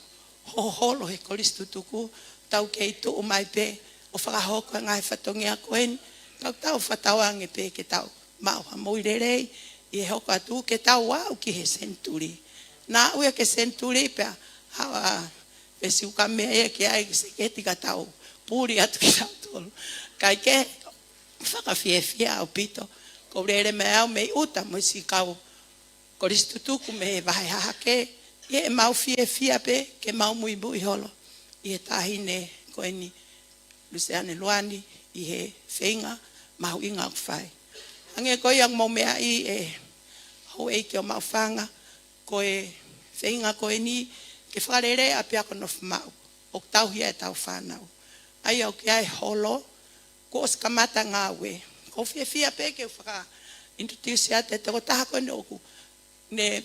ho holo he koristutuku, tau ke itu o mai pe, o whakahoko ngai whatongia koen, tau whatawange pe ke tau, mau ha moirerei, i he hoko atu ke tau wau ki he senturi. Nā uia ke senturi pe, hawa fesiu ka mea e ke ai seketi ka tau, puri atu ki tau tolu. Kai ke whakawhiawhia au pito. Ko rere me au mei uta mo si kau koristutuku me vahe hahake. I e mau whiawhia pe ke mau mui holo. I he tahine ko eni Luciane Luani i he whenga mau inga au whai. Hange ko iang mau mea i e hau eiki o mau whanga ko e whenga ko eni ke wharere a pia kono whamau. O tau hia e tau whanau. Ai au ki ai holo, ko os kamata ngā we. Ko whiawhia pe ke whaka introduce ate te ko taha koe ne oku. Ne,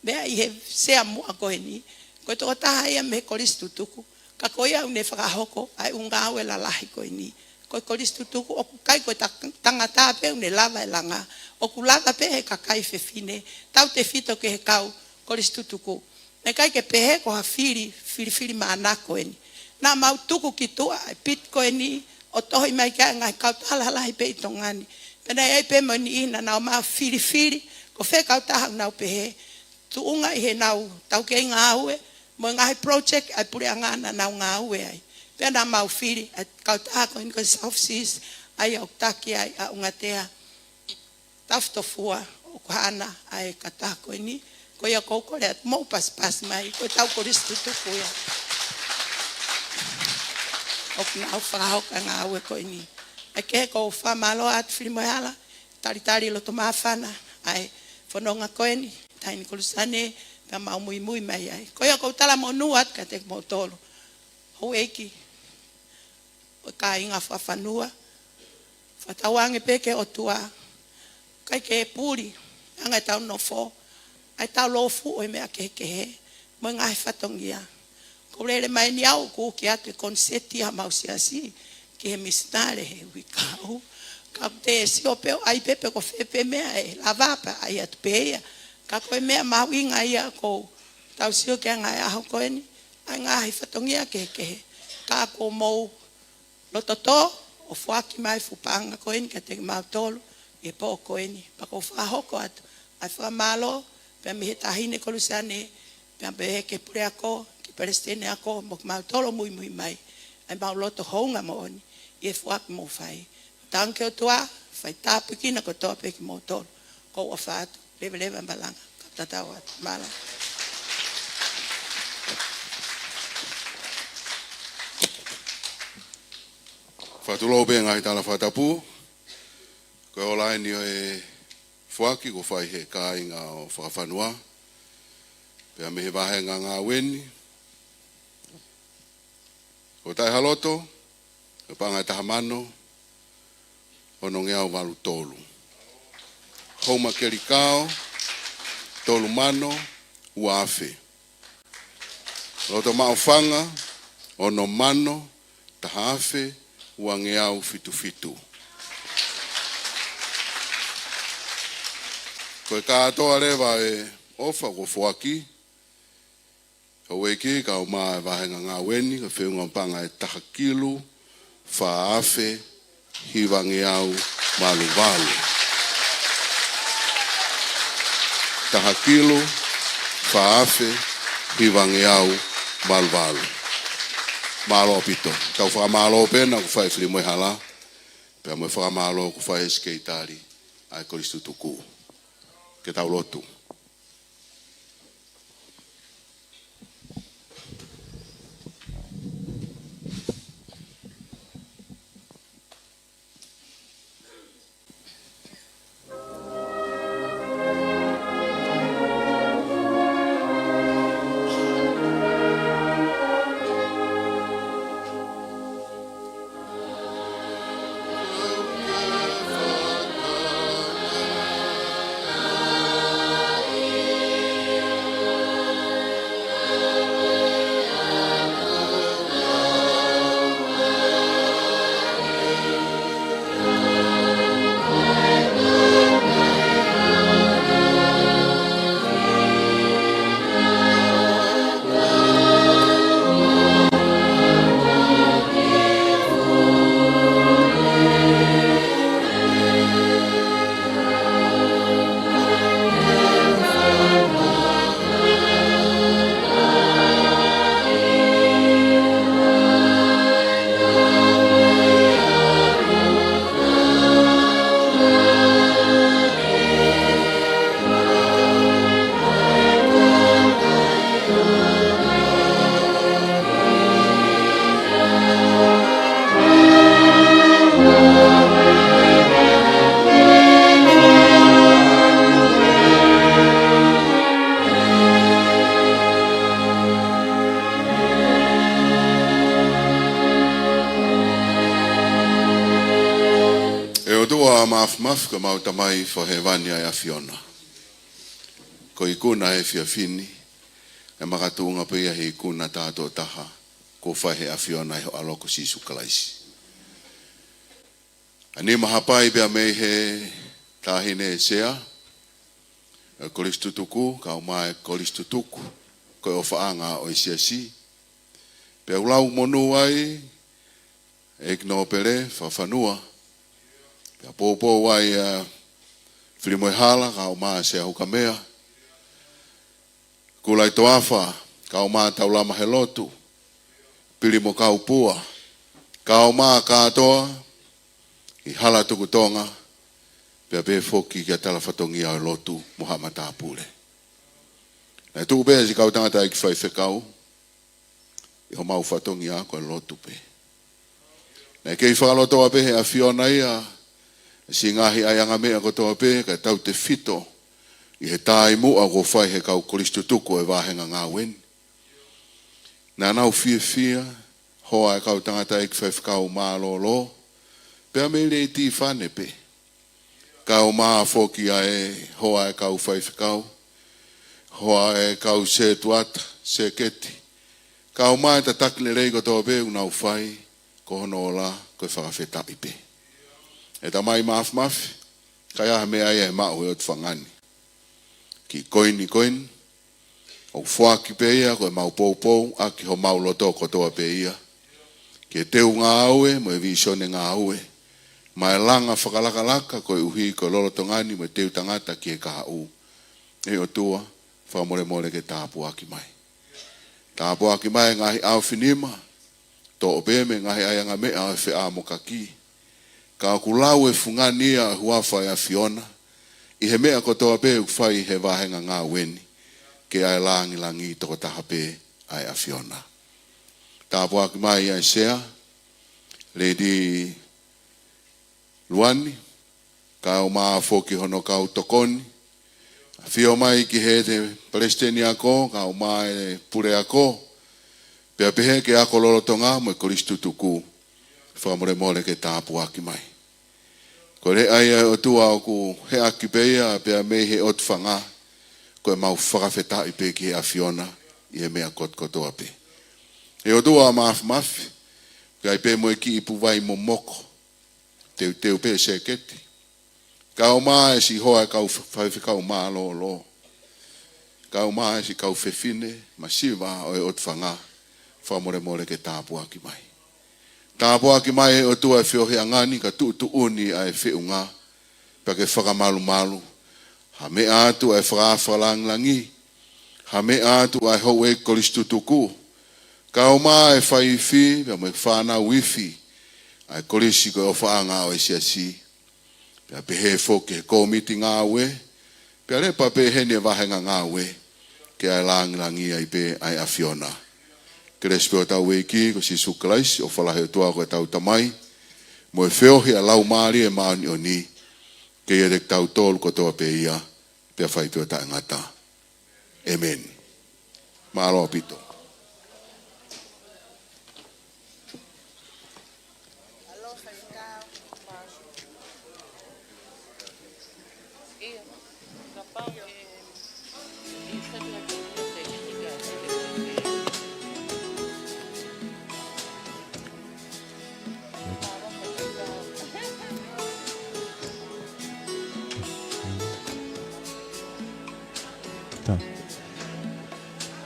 mea i he sea mua koe ni. Ko te ko taha ia me koristutuku. Ka koe au ne whakahoko, ai unga aue la lahi koe ni. Ko koristutuku, oku kai koe tangata pe ne lava e langa. Oku lava pe he kakai whewhine. Tau te whito ke he kau koristutuku. Ne kai ke pehe ko ha whiri maana koe ni. Nā mau tuku ki tua, pit koe ni, o tohi mai kia ngai kautala lahi pe i tongani. Pena ei pe mo ni ina nau mau whiri, ko whe kautaha nau pehe. Tu unga i he nau tau ke ngā aue, mo ngahi project ai puri angana nau ngā aue ai. Pena mau whiri, ai kautaha koe ni koe South Seas, ai au taki ai a unga tea. Taftofua, o kuhana ai kataha koe ni, koe ia koukore at mou pas mai, koe tau koristutuku ia. O kina au whakahoka ngā aue koe ni. E ke ko whamalo at whirimoehala, taritari lo to mawhana, ai whanonga koe ni, taini kolusane, pia mau mui mai ai. Koe a kou tala mo nuat, ka te mo tolo. Hou eiki, o ka inga whawhanua, whatawange peke o tua, kai ke puri, anga tau no fo, ai tau lofu o mea ke he, mo ngai whatongia. Ko rere mai ni au ko ki atu konseti ha mau siasi ke he misnare he wikau. Ka te si o peo ai pepe ko fepe mea e lavapa ai atu peia. Ka koe mea mau inga ia ko tau sio ke ngai aho koeni ai ngai fatongia ke ka ko mo lototo o fuaki mai fupanga koeni ka te mautolo e po koeni pa ko fa hoko atu ai fa malo pe mi tahine kolusane pe be ke priako ke prestene ako mo mautolo muy mai ai ba loto honga mo oni e fuak mo fai tanke o tua fai tapu kina ko tope ki mo tolo ko o fatu leve balanga tatawa mala Fatulo benga i tala fatapu. Ko ola ni e fuaki ko fai he kainga o whakafanua. Pea me he wahenga ngā weni. Ko tai haloto, ko panga tahamano, ono ngeau malu tolu. Homa kerikao, tolu mano, ua afe. Loto maofanga, ono mano, taha afe, ua ngeau fitu. Koe kātoa rewa e ofa ko fuaki. Ka weki ka o maa e wahenga ngā weni, ka whiunga panga e taha kilu, wha afe, hiwa ngeau malu. Taha kilu, wha afe, hiwa ngeau malu. Malo pito. Tau whakamalo pena ku whai whiri moe hala. Pea moe whakamalo ku whai eskeitari ai koristu tuku. Ke tau lotu. Maf ka mau tamai fo he vania e Fiona. Ko ikuna e Fiafini e makatunga pe ia he ikuna tātou taha ko whai he Fiona e ho aloko sisu kalaisi. Ani mahapai pia mei he tahine e sea e koristutuku ka o mai koristutuku ko o whaanga o isiasi pe ulau monu ai e knopere whawhanua Pea pōpō wai whirimoe hala ka o maa se ahuka mea. Kulai toafa ka o maa taulama he lotu. Pirimo ka upua. Ka o maa kātoa i hala tuku tonga. Pea be foki kia tala whatongia o lotu Muhammad Tāpule. Nai tuku bea si kau tangata i ki whai whekau. I ho mau whatongia ko lotu pe. Nai kei whakalotoa pe he a Fiona ia. Si ngahi ai anga mea ko toa pe, ka tau te fito, i he tai mua ko whai he kau koristu tuku e wahenga ngā wen. Nā nau fia, hoa e kau tangata e ki whai whakau mālolo, pea me rei ti whane pe. Kau maa whoki ai, hoa e kau whai whakau, hoa e kau se tuata, se keti. Kau maa e ta takne rei ko toa pe, unau whai, ko hono o la, ko e whakawheta i pe. E ta mai maf, kai aha mea ia e mao e o te whangani. Ki koini, O fuaki pe ia ko mau poupou a ki ho mau loto kotoa pe ia. Ke teu ngā aue mo e visione ngā aue. Ma e langa whakalaka ko e uhi ko lolo tongani mo e teu tangata ki e kaha u. E o tua whamore more ke tāpu aki mai. Tāpu aki mai ngahi au whinima. Tō o pēme ngahi aianga mea e whea mo kaki. Ka kulau e fungania huafa e a Fiona. I he mea kotoa pe uwhai he wahenga ngā weni. Ke ai langi toko taha pe ai a Fiona. Tāpu aki mai ai sea. Lady Luani. Ka o maa foki hono kau tokoni. Fio mai ki he te Palestini ako. Ka o maa e pure ako. Pea pehe ke ako lolo tonga mo e Koristu tuku. Whamore mole ke tāpu aki mai. Ko re ai o tua o ku he aki peia pea mei he ot whanga. Ko e mau whakawheta i pe ki he a Fiona. I he mea kotoa pe. E o tua mafi. Ka i pe mo e ki i puwai mo moko. Teu pe se keti. Ka o maa e si hoa kau whaiwhikau maa lo. Ka o maa e si kau whewhine. Ma siwa o e ot whanga. Whamore more ke tāpu aki mai. Tāpu aki mai o tua e whiohi angani ka tu uni a e whiunga. Pa ke whakamalu. Ha me atu e whakawhalangi. Ha me atu e hou e Koristu tuku. Ka o maa e whaiwhi, pa me whana wifi. A e korisi ko e whaanga o e siasi. Pa pehe whoke komiti ngā ue. Pa re pa pehe ne wahenga ngā ue. Ke ai langi ai pe ai a Fiona. Kerespeo tau eiki ko si suklaisi o whalahe tua ko e tau tamai. Mo e whiohi a lau maari e maani o ni. Ke e rek tau tolu ko toa pe ia. Pea whaipeo ta ngata. Amen. Maaloa pito.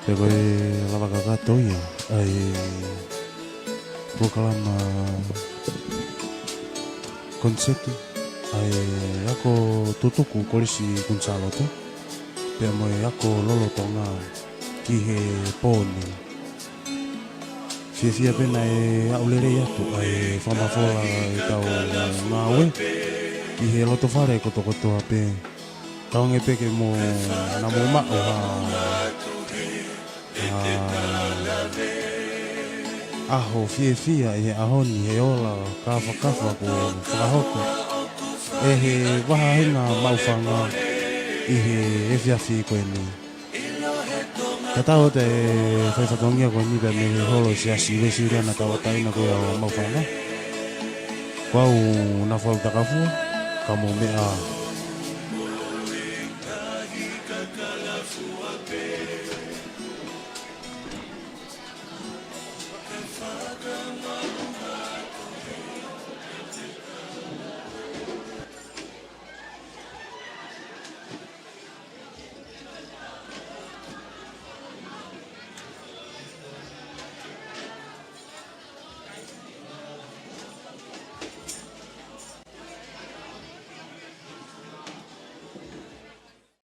Pego e lava kakato ia. Ai proklama konsepti. Ai ako tutuku kolisi kunsaloto. Pea mo e ako lolo tonga ki he poni. Fia pena e aulere atu. Ai whamafola e tau ngawe. Ki he loto whare koto ape. Taonge peke mo namo mao aho fia e ahoni he ola kafa ko whakahoko e he waha hinga maufanga i he fiafi koe ni katao te whaifatongia koe ni me he holo si asi wesi reana tawataina koe o maufanga kwau na whau takafua kamo mea